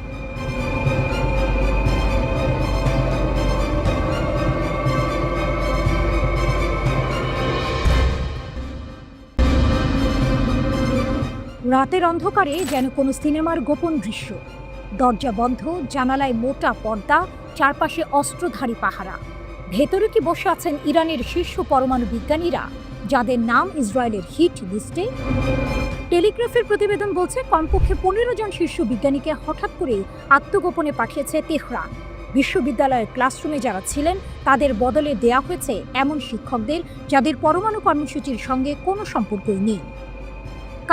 রাতের অন্ধকারে যেন কোনো সিনেমার গোপন দৃশ্য। দরজা বন্ধ, জানালায় মোটা পর্দা, চারপাশে অস্ত্রধারী পাহারা। ভেতরে কি বসে আছেন ইরানের শীর্ষ পরমাণু বিজ্ঞানীরা, যাদের নাম ইসরায়েলের হিট লিস্টে? টেলিগ্রাফের প্রতিবেদন বলছে কমপক্ষে 15 জন শীর্ষ বিজ্ঞানীকে হঠাৎ করে আত্মগোপনে পাঠিয়েছে তেহরান। বিশ্ববিদ্যালয়ের ক্লাসরুমে যারা ছিলেন তাদের বদলে দেয়া হয়েছে এমন শিক্ষকদের যাদের পরমাণু কর্মসূচির সঙ্গে কোনো সম্পর্কই নেই।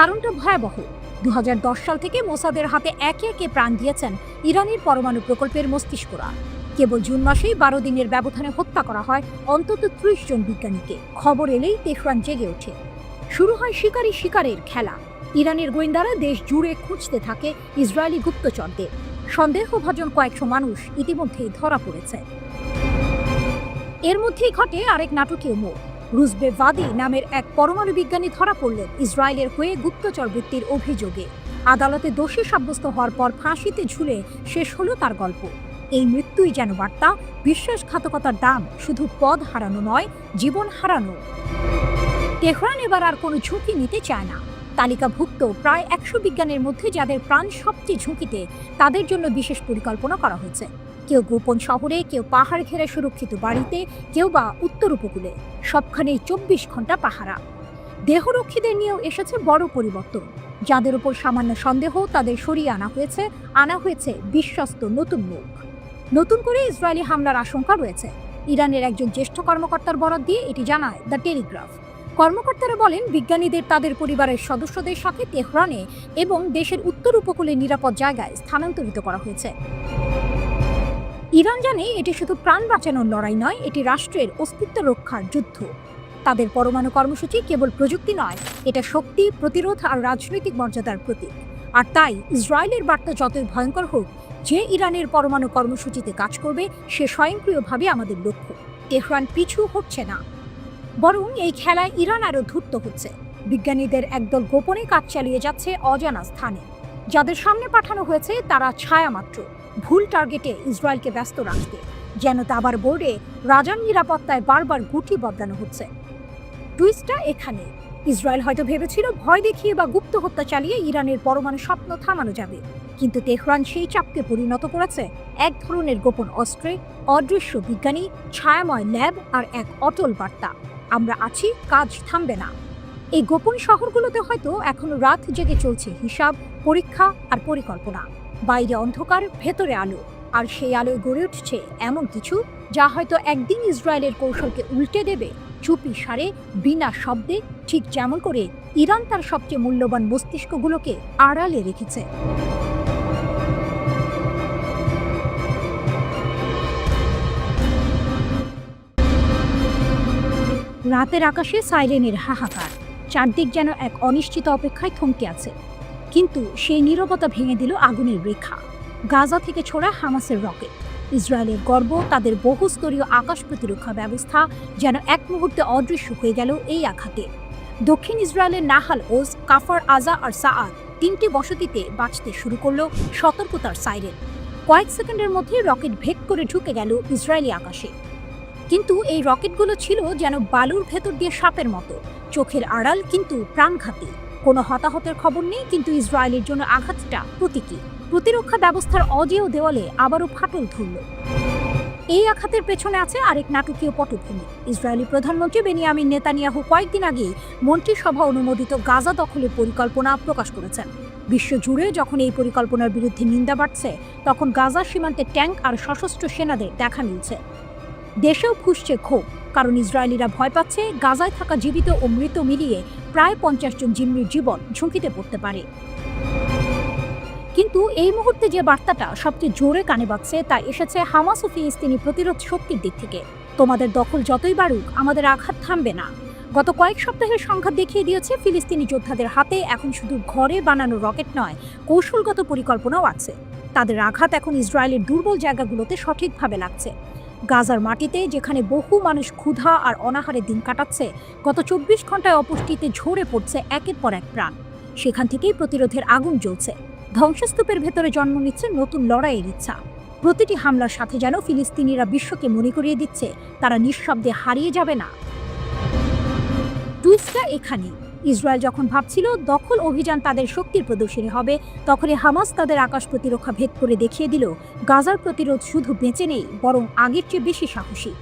কারণটা ভয়াবহ। 2010 সাল থেকে মোসাদের হাতে একে একে প্রাণ দিয়েছেন ইরানের পরমাণু প্রকল্পের মস্তিষ্করা। কেবল জুন মাসেই 12 দিনের ব্যবধানে হত্যা করা হয় অন্তত 30 জন বিজ্ঞানীকে। খবর এলেই তেহরান জেগে ওঠে। শুরু হয় শিকারী শিকারের খেলা। ইরানের গোয়েন্দারা দেশ জুড়ে খুঁজতে থাকে ইসরায়েলি গুপ্তচরদের। সন্দেহভাজন কয়েকশো মানুষ ইতিমধ্যেই ধরা পড়েছে। এর মধ্যেই ঘটে আরেক নাটকীয় মোড়। রুজবে ভাদি নামের এক পরমাণু বিজ্ঞানী ধরা পড়লেন ইসরায়েলের হয়ে গুপ্তচর বৃত্তির অভিযোগে। আদালতে দোষী সাব্যস্ত হওয়ার পর ফাঁসিতে ঝুলে শেষ হলো তার গল্প। এই মৃত্যুই যেন বার্তা, বিশ্বাসঘাতকতার দাম শুধু পদ হারানো নয়, জীবন হারানো। তেহরান এবার আর কোনো ঝুঁকি নিতে চায় না। তালিকাভুক্ত প্রায় 100 বিজ্ঞানীর মধ্যে যাদের প্রাণ সবচেয়ে ঝুঁকিতে, তাদের জন্য বিশেষ পরিকল্পনা করা হয়েছে। কেউ গোপন শহরে, কেউ পাহাড় ঘেরা সুরক্ষিত বাড়িতে, কেউ বা উত্তর উপকূলে। সবখানেই 24 ঘন্টা পাহারা। দেহরক্ষীদের নিয়েও এসেছে বড় পরিবর্তন। যাদের উপর সামান্য সন্দেহ, তাদের সরিয়ে আনা হয়েছে বিশ্বস্ত নতুন মুখ। নতুন করে ইসরায়েলি হামলার আশঙ্কা রয়েছে। ইরানের একজন জ্যেষ্ঠ কর্মকর্তার বরাত দিয়ে এটি জানায় দ্য টেলিগ্রাফ। কর্মকর্তারা বলেন, বিজ্ঞানীদের তাদের পরিবারের সদস্যদের সাথে তেহরানে এবং দেশের উত্তর উপকূলে নিরাপদ জায়গায় স্থানান্তরিত করা হয়েছে। ইরান জানে এটি শুধু প্রাণ বাঁচানোর লড়াই নয়, এটি রাষ্ট্রের অস্তিত্ব রক্ষার যুদ্ধ। তাদের পরমাণু কর্মসূচি কেবল প্রযুক্তি নয়, এটা শক্তি, প্রতিরোধ আর রাজনৈতিক মর্যাদার প্রতীক। আর তাই ইসরায়েলের বার্তা যতই ভয়ঙ্কর হোক, যে ইরানের পরমাণু কর্মসূচিতে কাজ করবে সে স্বয়ংক্রিয়ভাবে আমাদের লক্ষ্য। তেহরান পিছু হচ্ছে না, বরং এই খেলায় ইরান আরও ধূর্ত হচ্ছে। বিজ্ঞানীদের একদল গোপনে কাজ চালিয়ে যাচ্ছে অজানা স্থানে। যাদের সামনে পাঠানো হয়েছে তারা ছায়া মাত্র, ভুল টার্গেটে ইসরায়েলকে ব্যস্ত রাখতে। যেন দাবার বোর্ডে রাজার নিরাপত্তায় বারবার গুটি বদলানো হচ্ছে। টুইস্টটা এখানে, ইসরায়েল হয়তো ভেবেছিল ভয় দেখিয়ে বা গুপ্ত হত্যা চালিয়ে ইরানের পরমাণু স্বপ্ন থামানো যাবে, কিন্তু তেহরান সেই চাপকে পরিণত করেছে এক ধরনের গোপন অস্ত্রে, অদৃশ্য বিজ্ঞানী, ছায়াময় ল্যাব আর এক অটল বার্তা: আমরা আছি, কাজ থামবে না। এই গোপন শহরগুলোতে হয়তো এখনো রাত জেগে চলছে হিসাব, পরীক্ষা আর পরিকল্পনা। বাইরে অন্ধকার, ভেতরে আলো, আর সেই আলোয় গড়ে উঠছে এমন কিছু যা হয়তো একদিন ইসরায়েলের কৌশলকে উল্টে দেবে, চুপি সারে, বিনা শব্দে, ঠিক যেমন করে ইরান তার সবচেয়ে মূল্যবান মস্তিষ্কগুলোকে আড়ালে রেখেছে। রাতের আকাশে সাইরেনের হাহাকার, চারদিক যেন এক অনিশ্চিত অপেক্ষায় থমকে আছে। কিন্তু সেই নীরবতা ভেঙে দিল আগুনের রেখা। গাজা থেকে ছোড়া হামাসের রকেট, ইসরায়েলের গর্ব, তাদের বহুস্তরীয় আকাশ প্রতিরক্ষা ব্যবস্থা যেন এক মুহূর্তে অদৃশ্য হয়ে গেল এই আঘাতে। দক্ষিণ ইসরায়েলের নাহাল ওজ, কাফার আজা আর সাআদ 3টি বসতিতে বাজতে শুরু করলো সতর্কতার সাইরেন। কয়েক সেকেন্ডের মধ্যে রকেট ভেদ করে ঢুকে গেল ইসরায়েলি আকাশে। কিন্তু এই রকেটগুলো ছিল যেন বালুর ভেতর দিয়ে সাপের মতো, চোখের আড়াল কিন্তু প্রাণঘাতী। কোনো হতাহতের খবর নেই, কিন্তু ইসরায়েলের জন্য আঘাতটা প্রতীকী। প্রতিরক্ষা ব্যবস্থার অজেয় দেওয়ালে আবারও ফাটল ধরল। এই আঘাতের পেছনে আছে আরেক নাটকীয় পটভূমি। ইসরায়েলি প্রধানমন্ত্রী বেনিয়ামিন নেতানিয়াহু কয়েকদিন আগে মন্ত্রিসভা অনুমোদিত গাজা দখলের পরিকল্পনা প্রকাশ করেছেন। বিশ্বজুড়ে যখন এই পরিকল্পনার বিরুদ্ধে নিন্দা বাড়ছে, তখন গাজা সীমান্তে ট্যাঙ্ক আর সশস্ত্র সেনাদের দেখা মিলছে। দেশেও ফুঁসছে ক্ষোভ, কারণ ইসরায়েলিরা ভয় পাচ্ছে গাজায় থাকা জীবিত ও মৃত মিলিয়ে প্রায় 50 জন জিম্মির জীবন ঝুঁকিতে পড়তে পারে। কিন্তু এই মুহূর্তে যে বার্তাটা সবচেয়ে জোরে কানে বাজছে তা এসেছে হামাস ও ফিলিস্তিনি প্রতিরোধ শক্তির দিক থেকে। তোমাদের দখল যতই বাড়ুক আমাদের আঘাত থামবে না। গত কয়েক সপ্তাহের সংঘাত দেখিয়ে দিয়েছে ফিলিস্তিনি যোদ্ধাদের হাতে এখন শুধু ঘরে বানানো রকেট নয়, কৌশলগত পরিকল্পনাও আছে। তাদের আঘাত এখন ইসরায়েলের দুর্বল জায়গাগুলোতে সঠিকভাবে লাগছে। গাজার মাটিতে যেখানে বহু মানুষ ক্ষুধা আর অনাহারে দিন কাটাচ্ছে, গত 24 ঘন্টায় অপুষ্টিতে ঝরে পড়ছে একের পর এক প্রাণ। সেখান থেকেই প্রতিরোধের আগুন জ্বলছে। ধ্বংসস্তূপের ভেতরে জন্ম নিচ্ছে নতুন লড়াইয়ের ইচ্ছা। প্রতিটি হামলার সাথে যেন ফিলিস্তিনিরা বিশ্বকে মনে করিয়ে দিচ্ছে তারা নিঃশব্দে হারিয়ে যাবে না। টুইস্টটা এখানে, ইসরায়েল যখন ভাবছিল দখল অভিযান তাদের শক্তির প্রদর্শনী হবে, তখনই হামাস তাদের আকাশ প্রতিরক্ষা ভেদ করে দেখিয়ে দিল গাজার প্রতিরোধ শুধু বেঁচে নেই, বরং আগের চেয়ে বেশি সাহসী।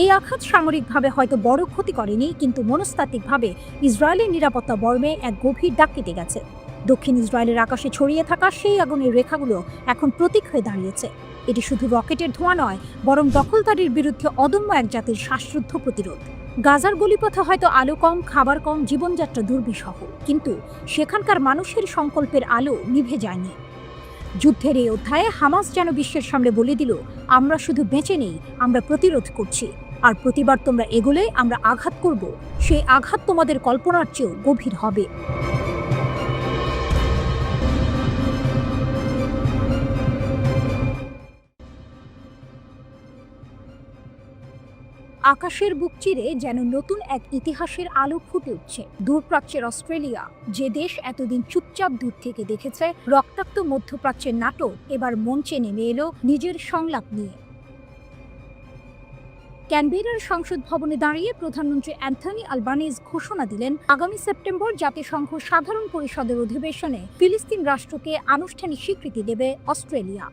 এই আঘাত সামরিকভাবে হয়তো বড় ক্ষতি করেনি, কিন্তু মনস্তাত্ত্বিকভাবে ইসরায়েলের নিরাপত্তা বর্মে এক গভীর দাগ কেটে গেছে। দক্ষিণ ইসরায়েলের আকাশে ছড়িয়ে থাকা সেই আগুনের রেখাগুলো এখন প্রতীক হয়ে দাঁড়িয়েছে। এটি শুধু রকেটের ধোঁয়া নয়, বরং দখলদারির বিরুদ্ধে অদম্য এক জাতির শ্বাসরুদ্ধ প্রতিরোধ। গাজার গলিপথে হয়তো আলো কম, খাবার কম, জীবনযাত্রা দুর্বিষহ, কিন্তু সেখানকার মানুষের সংকল্পের আলো নিভে যায়নি। যুদ্ধের এই অধ্যায়ে হামাস যেন বিশ্বের সামনে বলে দিল, আমরা শুধু বেঁচে নেই, আমরা প্রতিরোধ করছি। আর প্রতিবার তোমরা এগোলে আমরা আঘাত করব, সেই আঘাত তোমাদের কল্পনার চেয়েও গভীর হবে। আকাশের বুক চিরে যেন নতুন এক ইতিহাসের আলো ফুটে উঠছে। দূরপ্রাচ্যের অস্ট্রেলিয়া, যে দেশ এতদিন চুপচাপ দূর থেকে দেখেছে রক্তাক্ত মধ্যপ্রাচ্যের নাটক, এবার মঞ্চে নেমে এলো নিজের সংলাপ নিয়ে। ক্যানবেরার সংসদ ভবনে দাঁড়িয়ে প্রধানমন্ত্রী অ্যান্থনি আলবানিজ ঘোষণা দিলেন, আগামী সেপ্টেম্বর জাতিসংঘ সাধারণ পরিষদের অধিবেশনে ফিলিস্তিন রাষ্ট্রকে আনুষ্ঠানিক স্বীকৃতি দেবে অস্ট্রেলিয়া।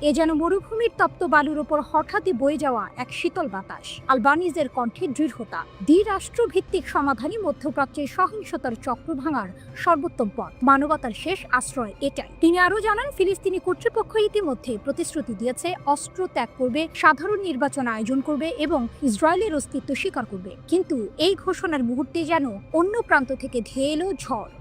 এ যেন মরুভূমির তপ্ত বালুর ওপর হঠাৎই বয়ে যাওয়া এক শীতল বাতাস। আলবানিজের কণ্ঠে দৃঢ়তা, দ্বিরাষ্ট্রভিত্তিক সমাধানই মধ্যপ্রাচ্যের সহিংসতার চক্র ভাঙার সর্বোত্তম পথ, মানবতার শেষ আশ্রয় এটাই। তিনি আরও জানান, ফিলিস্তিনি কর্তৃপক্ষ ইতিমধ্যে প্রতিশ্রুতি দিয়েছে অস্ত্র ত্যাগ করবে, সাধারণ নির্বাচন আয়োজন করবে এবং ইসরায়েলের অস্তিত্ব স্বীকার করবে। কিন্তু এই ঘোষণার মুহূর্তে যেন অন্য প্রান্ত থেকে ধেয়ে এলো ঝড়।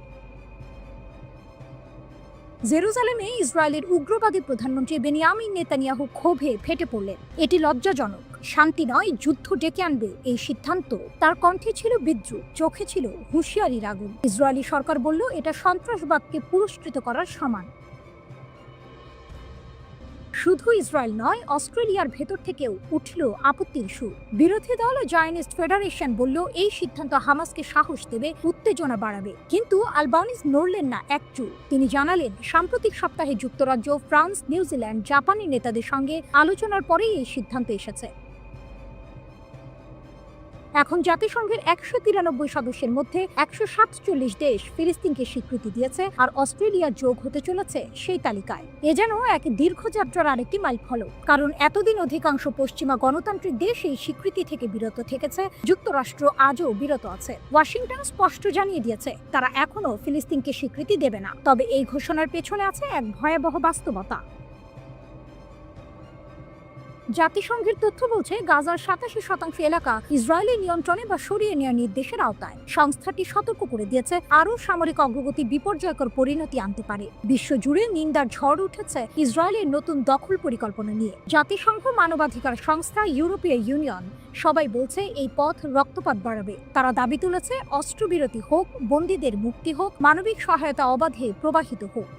জেরুজালেমে ইসরায়েলের উগ্রবাদী প্রধানমন্ত্রী বেনিয়ামিন নেতানিয়াহু ক্ষোভে ফেটে পড়লেন। এটি লজ্জাজনক, শান্তি নয়, যুদ্ধ ডেকে আনবে এই সিদ্ধান্ত। তার কণ্ঠে ছিল বিদ্রুপ, চোখে ছিল হুঁশিয়ারির আগুন। ইসরায়েলি সরকার বলল, এটা সন্ত্রাসবাদকে পুরস্কৃত করার সমান। শুধু ইসরায়েল নয়, অস্ট্রেলিয়ার ভেতর থেকেও উঠল আপত্তির সুর। বিরোধী দল জায়নিস্ট ফেডারেশন বলল, এই সিদ্ধান্ত হামাসকে সাহস দেবে, উত্তেজনা বাড়াবে। কিন্তু আলবানিজ নড়লেন না এক চুল। তিনি জানালেন, সাম্প্রতিক সপ্তাহে যুক্তরাজ্য, ফ্রান্স, নিউজিল্যান্ড, জাপানি নেতাদের সঙ্গে আলোচনার পরেই এই সিদ্ধান্ত এসেছে। এখন জাতিসংঘের 193 সদস্যের মধ্যে 147 দেশ ফিলিস্তিনকে স্বীকৃতি দিয়েছে, আর অস্ট্রেলিয়া যোগ হতে চলেছে সেই তালিকায়। এ যেন এক দীর্ঘযাত্রার আরেকটি মাইলফলক, কারণ এতদিন অধিকাংশ পশ্চিমা গণতান্ত্রিক দেশ এই স্বীকৃতি থেকে বিরত থেকেছে। যুক্তরাষ্ট্র আজও বিরত আছে। ওয়াশিংটন স্পষ্ট জানিয়ে দিয়েছে, তারা এখনো ফিলিস্তিনকে স্বীকৃতি দেবে না। তবে এই ঘোষণার পেছনে আছে এক ভয়াবহ বাস্তবতা। জাতিসংঘের তথ্য বলছে, গাজার 87% এলাকা ইসরায়েলের নিয়ন্ত্রণে বা সরিয়ে নেওয়ার নির্দেশের আওতায়। সংস্থাটি সতর্ক করে দিয়েছে, আরও সামরিক অগ্রগতি বিপর্যয়কর পরিণতি আনতে পারে। বিশ্বজুড়ে নিন্দার ঝড় উঠেছে ইসরায়েলের নতুন দখল পরিকল্পনা নিয়ে। জাতিসংঘ, মানবাধিকার সংস্থা, ইউরোপীয় ইউনিয়ন সবাই বলছে এই পথ রক্তপাত বাড়াবে। তারা দাবি তুলেছে, অস্ত্রবিরতি হোক, বন্দীদের মুক্তি হোক, মানবিক সহায়তা অবাধে প্রবাহিত হোক।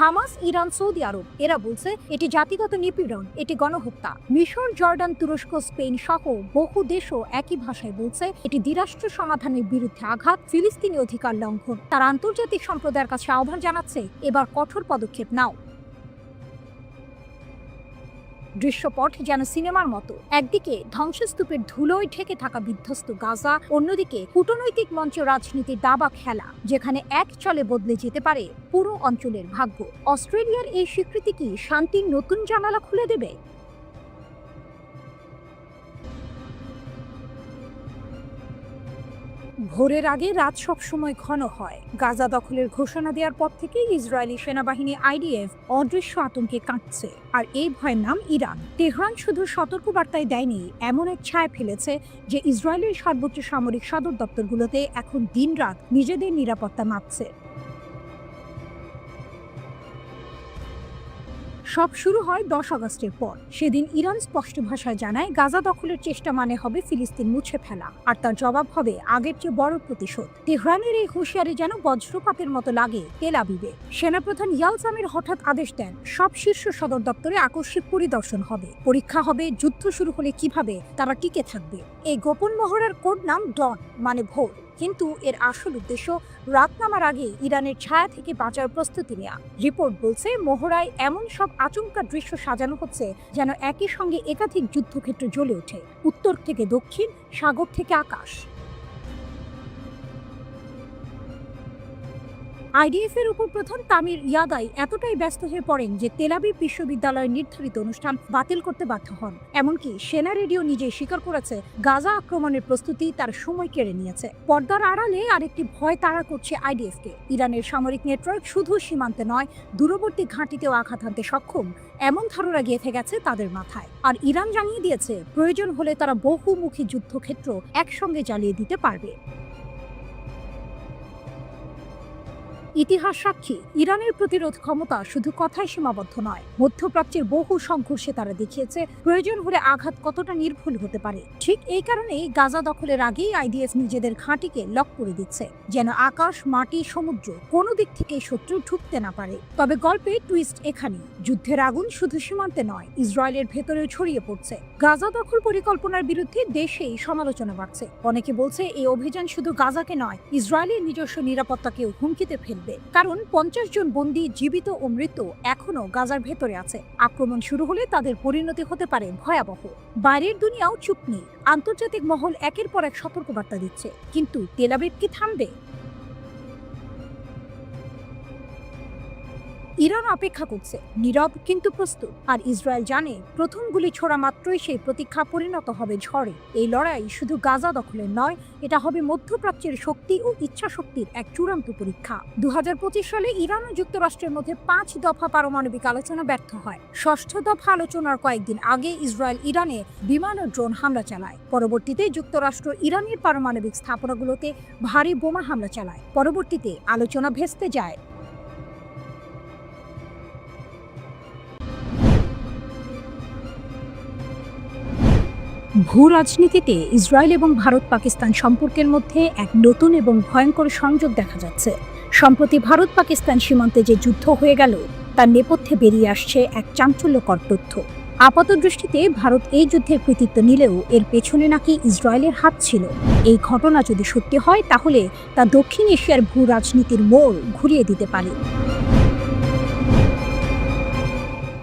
হামাস, ইরান, সৌদি আরব এরা বলছে এটি জাতিগত নিপীড়ন, এটি গণহত্যা। মিশর, জর্ডান, তুরস্ক, স্পেন সহ বহু দেশও একই ভাষায় বলছে এটি দ্বিরাষ্ট্র সমাধানের বিরুদ্ধে আঘাত, ফিলিস্তিনি অধিকার লঙ্ঘন। তারা আন্তর্জাতিক সম্প্রদায়ের কাছে আহ্বান জানাচ্ছে, এবার কঠোর পদক্ষেপ নাও। দৃশ্যপট যেন সিনেমার মতো। একদিকে ধ্বংসস্তূপের ধুলোয় ঢেকে থাকা বিধ্বস্ত গাজা, অন্যদিকে কূটনৈতিক মঞ্চে রাজনীতির দাবা খেলা, যেখানে এক চলে বদলে যেতে পারে পুরো অঞ্চলের ভাগ্য। অস্ট্রেলিয়ার এই স্বীকৃতি কি শান্তির নতুন জানালা খুলে দেবে? ভোরের আগে রাত সবসময় ঘন হয়। গাজা দখলের ঘোষণা দেওয়ার পর থেকেই ইসরায়েলি সেনাবাহিনী IDF অদৃশ্য আতঙ্কে কাঁপছে, আর এই ভয়ের নাম ইরান। তেহরান শুধু সতর্কবার্তায় দেয়নি, এমন এক ছায়া ফেলেছে যে ইসরায়েলের সর্বোচ্চ সামরিক সদর দপ্তরগুলোতে এখন দিনরাত নিজেদের নিরাপত্তা মাপছে। সব শুরু হয় 10 আগস্টের পর। সেদিন ইরান স্পষ্ট ভাষায় জানায় গাজা দখলের চেষ্টা মানে হবে ফিলিস্তিন মুছে ফেলা, আর তার জবাব হবে আগের চেয়ে বড় প্রতিশোধ। তেহরানের এই হুঁশিয়ারি যেন বজ্রপাতের মতো লাগে তেল আবিবে। সেনাপ্রধান ইয়াল জামির হঠাৎ আদেশ দেন সব শীর্ষ সদর দপ্তরে আকস্মিক পরিদর্শন হবে, পরীক্ষা হবে যুদ্ধ শুরু হলে কিভাবে তারা টিকে থাকবে। এই গোপন মহড়ার কোড নাম ডন, মানে ভোর। কিন্তু এর আসল উদ্দেশ্য রাত নামার আগে ইরানের ছায়া থেকে বাঁচার প্রস্তুতি নেওয়া। রিপোর্ট বলছে মহড়ায় এমন সব আচমকা দৃশ্য সাজানো হচ্ছে যেন একই সঙ্গে একাধিক যুদ্ধক্ষেত্র জ্বলে ওঠে, উত্তর থেকে দক্ষিণ, সাগর থেকে আকাশ। আইডিএফ এর উপপ্রধান তামির ইয়াদাই এতটাই ব্যস্ত হয়ে পড়েন যে তেল আবিব বিশ্ববিদ্যালয়ের নির্ধারিত অনুষ্ঠান বাতিল করতে বাধ্য হন। এমনকি সেনা রেডিও নিজেই স্বীকার করেছে গাজা আক্রমণের প্রস্তুতি তার সময় কেড়ে নিয়েছে। পর্দার আড়ালে আরেকটি ভয় তাড়া করছে আইডিএফকে। ইরানের সামরিক নেটওয়ার্ক শুধু সীমান্তে নয়, দূরবর্তী ঘাঁটিতেও আঘাত হানতে সক্ষম, এমন ধারণা গেঁথে গেছে তাদের মাথায়। আর ইরান জানিয়ে দিয়েছে প্রয়োজন হলে তারা বহুমুখী যুদ্ধক্ষেত্র একসঙ্গে জ্বালিয়ে দিতে পারবে। ইতিহাস সাক্ষী, ইরানের প্রতিরোধ ক্ষমতা শুধু কথায় সীমাবদ্ধ নয়। মধ্যপ্রাচ্যের বহু সংঘর্ষে তারা দেখিয়েছে প্রয়োজন হলে আঘাত কতটা নির্ভুল হতে পারে। ঠিক এই কারণেই গাজা দখলের আগেই আইডিএফ নিজেদের ঘাঁটিকে লক করে দিচ্ছে, যেন আকাশ, মাটি, সমুদ্র কোনো দিক থেকে শত্রু ঢুকতে না পারে। তবে গল্পে টুইস্ট এখানেই, যুদ্ধের আগুন শুধু সীমান্তে নয়, ইসরায়েলের ভেতরেও ছড়িয়ে পড়ছে। গাজা দখল পরিকল্পনার বিরুদ্ধে দেশেই সমালোচনা বাড়ছে। অনেকে বলছে এই অভিযান শুধু গাজাকে নয়, ইসরায়েলের নিজস্ব নিরাপত্তাকেও হুমকিতে ফেলবে। কারণ 50 জন বন্দী, জীবিত ও মৃত, এখনো গাজার ভেতরে আছে। আক্রমণ শুরু হলে তাদের পরিণতি হতে পারে ভয়াবহ। বাইরের দুনিয়াও চুপ নেই, আন্তর্জাতিক মহল একের পর এক সতর্কবার্তা দিচ্ছে। কিন্তু তেল আবিব কি থামবে? ইরান অপেক্ষা করছে, নীরব কিন্তু প্রস্তুত। আর ইসরায়েল জানে প্রথম গুলি ছোড়া মাত্রই সেই প্রতীক্ষা পরিণত হবে ঝড়ে। এই লড়াই শুধু গাজা দখলের নয়, এটা হবে মধ্যপ্রাচ্যের শক্তি ও ইচ্ছা শক্তির এক চূড়ান্ত পরীক্ষা। 2025 সালে ইরান ও যুক্তরাষ্ট্রের মধ্যে 5 দফা পারমাণবিক আলোচনা ব্যর্থ হয়। 6ষ্ঠ দফা আলোচনার কয়েকদিন আগে ইসরায়েল ইরানে বিমান ও ড্রোন হামলা চালায়। পরবর্তীতে যুক্তরাষ্ট্র ইরানের পারমাণবিক স্থাপনাগুলোতে ভারী বোমা হামলা চালায়। পরবর্তীতে আলোচনা ভেস্তে যায়। ভূ রাজনীতিতে ইসরায়েল এবং ভারত পাকিস্তান সম্পর্কের মধ্যে এক নতুন এবং ভয়ঙ্কর সংযোগ দেখা যাচ্ছে। সম্প্রতি ভারত পাকিস্তান সীমান্তে যে যুদ্ধ হয়ে গেল, তার নেপথ্যে বেরিয়ে আসছে এক চাঞ্চল্যকর তথ্য। আপাতদৃষ্টিতে ভারত এই যুদ্ধের কৃতিত্ব নিলেও এর পেছনে নাকি ইসরায়েলের হাত ছিল। এই ঘটনা যদি সত্যি হয়, তাহলে তা দক্ষিণ এশিয়ার ভূ রাজনীতির মোড় ঘুরিয়ে দিতে পারে।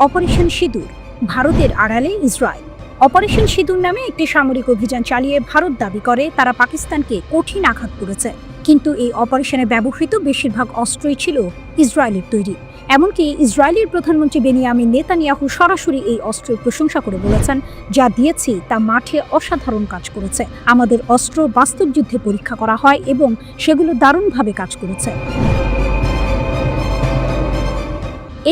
অপারেশন সিঁদুর, ভারতের আড়ালে ইসরায়েল। অপারেশন সিঁদুর নামে একটি সামরিক অভিযান চালিয়ে ভারত দাবি করে তারা পাকিস্তানকে কঠিন আঘাত করেছে। কিন্তু এই অপারেশনে ব্যবহৃত বেশিরভাগ অস্ত্রই ছিল ইসরায়েলের তৈরি। এমনকি ইসরায়েলের প্রধানমন্ত্রী বেনিয়ামিন নেতানিয়াহু সরাসরি এই অস্ত্রের প্রশংসা করে বলেছেন, যা দিয়েছি তা মাঠে অসাধারণ কাজ করেছে। আমাদের অস্ত্র বাস্তব যুদ্ধে পরীক্ষা করা হয় এবং সেগুলো দারুণভাবে কাজ করেছে।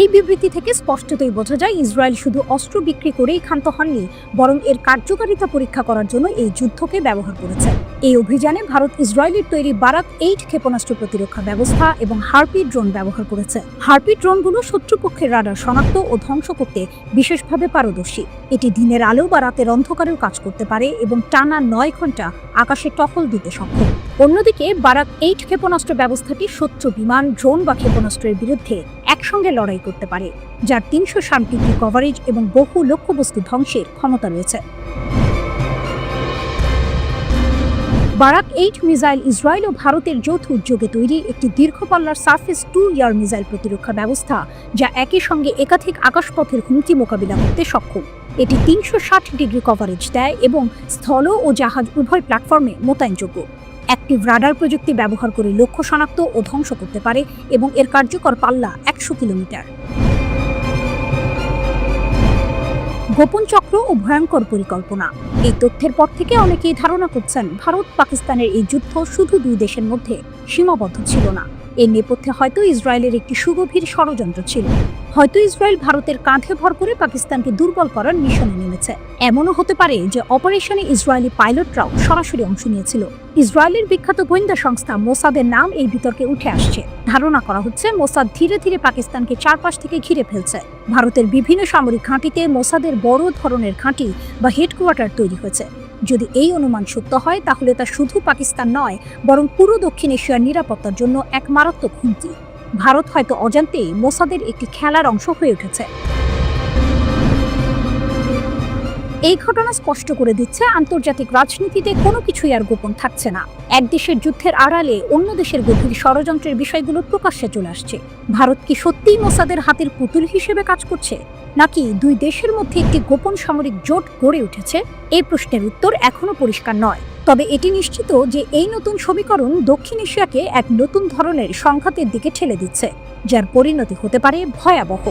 এই বিবৃতি থেকে স্পষ্টতই বোঝা যায় ইসরায়েল শুধু অস্ত্র বিক্রি করেই ক্ষান্ত হননি, বরং এর কার্যকারিতা পরীক্ষা করার জন্য এই যুদ্ধকে ব্যবহার করেছে। এই অভিযানে ভারত ইসরায়েলের তৈরি বারাক 8 ক্ষেপণাস্ত্র প্রতিরক্ষা ব্যবস্থা এবং হার্পি ড্রোন ব্যবহার করেছে। হার্পি ড্রোনগুলো শত্রুপক্ষের রাডার শনাক্ত ও ধ্বংস করতে বিশেষভাবে পারদর্শী। এটি দিনের আলো বা রাতের অন্ধকারেও কাজ করতে পারে এবং টানা 9 ঘন্টা আকাশে টহল দিতে সক্ষম। অন্যদিকে বারাক 8 ক্ষেপণাস্ত্র ব্যবস্থাটি শত্রু বিমান, ড্রোন বা ক্ষেপণাস্ত্রের বিরুদ্ধে একসঙ্গে লড়াই করতে পারে, যার 360 ডিগ্রি কভারেজ এবং বহু লক্ষ্যবস্তু ধ্বংসের ক্ষমতা রয়েছে। বারাক 8 মিসাইল ইসরায়েল ও ভারতের যৌথ উদ্যোগে তৈরি একটি দীর্ঘপাল্লার সার্ফেস টু এয়ার মিসাইল প্রতিরক্ষা ব্যবস্থা, যা একই সঙ্গে একাধিক আকাশপথের হুমকি মোকাবিলা করতে সক্ষম। এটি 360 ডিগ্রি কভারেজ দেয় এবং স্থল ও জাহাজ উভয় প্ল্যাটফর্মে মোতায়েনযোগ্য। অ্যাক্টিভ রাডার প্রযুক্তি ব্যবহার করে লক্ষ্য শনাক্ত ও ধ্বংস করতে পারে এবং এর কার্যকর পাল্লা 100 কিলোমিটার। গোপন চক্র ও ভয়ঙ্কর পরিকল্পনা। এই তথ্যের পর থেকে অনেকেই ধারণা করছেন ভারত পাকিস্তানের এই যুদ্ধ শুধু দুই দেশের মধ্যে সীমাবদ্ধ ছিল না। এর নেপথ্যে হয়তো ইসরায়েলের একটি সুগভীর ষড়যন্ত্র ছিল। হয়তো ইসরায়েল ভারতের কাঁধে ভর করে পাকিস্তানকে দুর্বল করার মিশনে নেমেছে। এমনও হতে পারে যে অপারেশনে ইসরায়েলি পাইলটরাও সরাসরি অংশ নিয়েছিল। ইসরায়েলের বিখ্যাত গোয়েন্দা সংস্থা মোসাদের নাম এই বিতর্কে উঠে আসছে। ধারণা করা হচ্ছে মোসাদ ধীরে ধীরে পাকিস্তানকে চারপাশ থেকে ঘিরে ফেলছে। ভারতের বিভিন্ন সামরিক ঘাঁটিতে মোসাদের বড় ধরনের ঘাঁটি বা হেডকোয়ার্টার তৈরি হয়েছে। যদি এই অনুমান সত্য হয় তাহলে তা শুধু পাকিস্তান নয়, বরং পুরো দক্ষিণ এশিয়ার নিরাপত্তার জন্য এক মারাত্মক হুমকি। ভারত হয়তো অজান্তেই মোসাদের একটি খেলার অংশ হয়ে উঠেছে। এই ঘটনা স্পষ্ট করে দিচ্ছে আন্তর্জাতিক রাজনীতিতে কোনো কিছুই আর গোপন থাকছে না। এক দেশের যুদ্ধের আড়ালে অন্য দেশের গভীর ষড়যন্ত্রের বিষয়গুলো প্রকাশ্যে চলে আসছে। ভারত কি সত্যিই মোসাদের হাতের পুতুল হিসেবে কাজ করছে, নাকি দুই দেশের মধ্যে একটি গোপন সামরিক জোট গড়ে উঠেছে? এই প্রশ্নের উত্তর এখনো পরিষ্কার নয়। তবে এটি নিশ্চিত যে এই নতুন সমীকরণ দক্ষিণ এশিয়াকে এক নতুন ধরনের সংঘাতের দিকে ঠেলে দিচ্ছে, যার পরিণতি হতে পারে ভয়াবহ।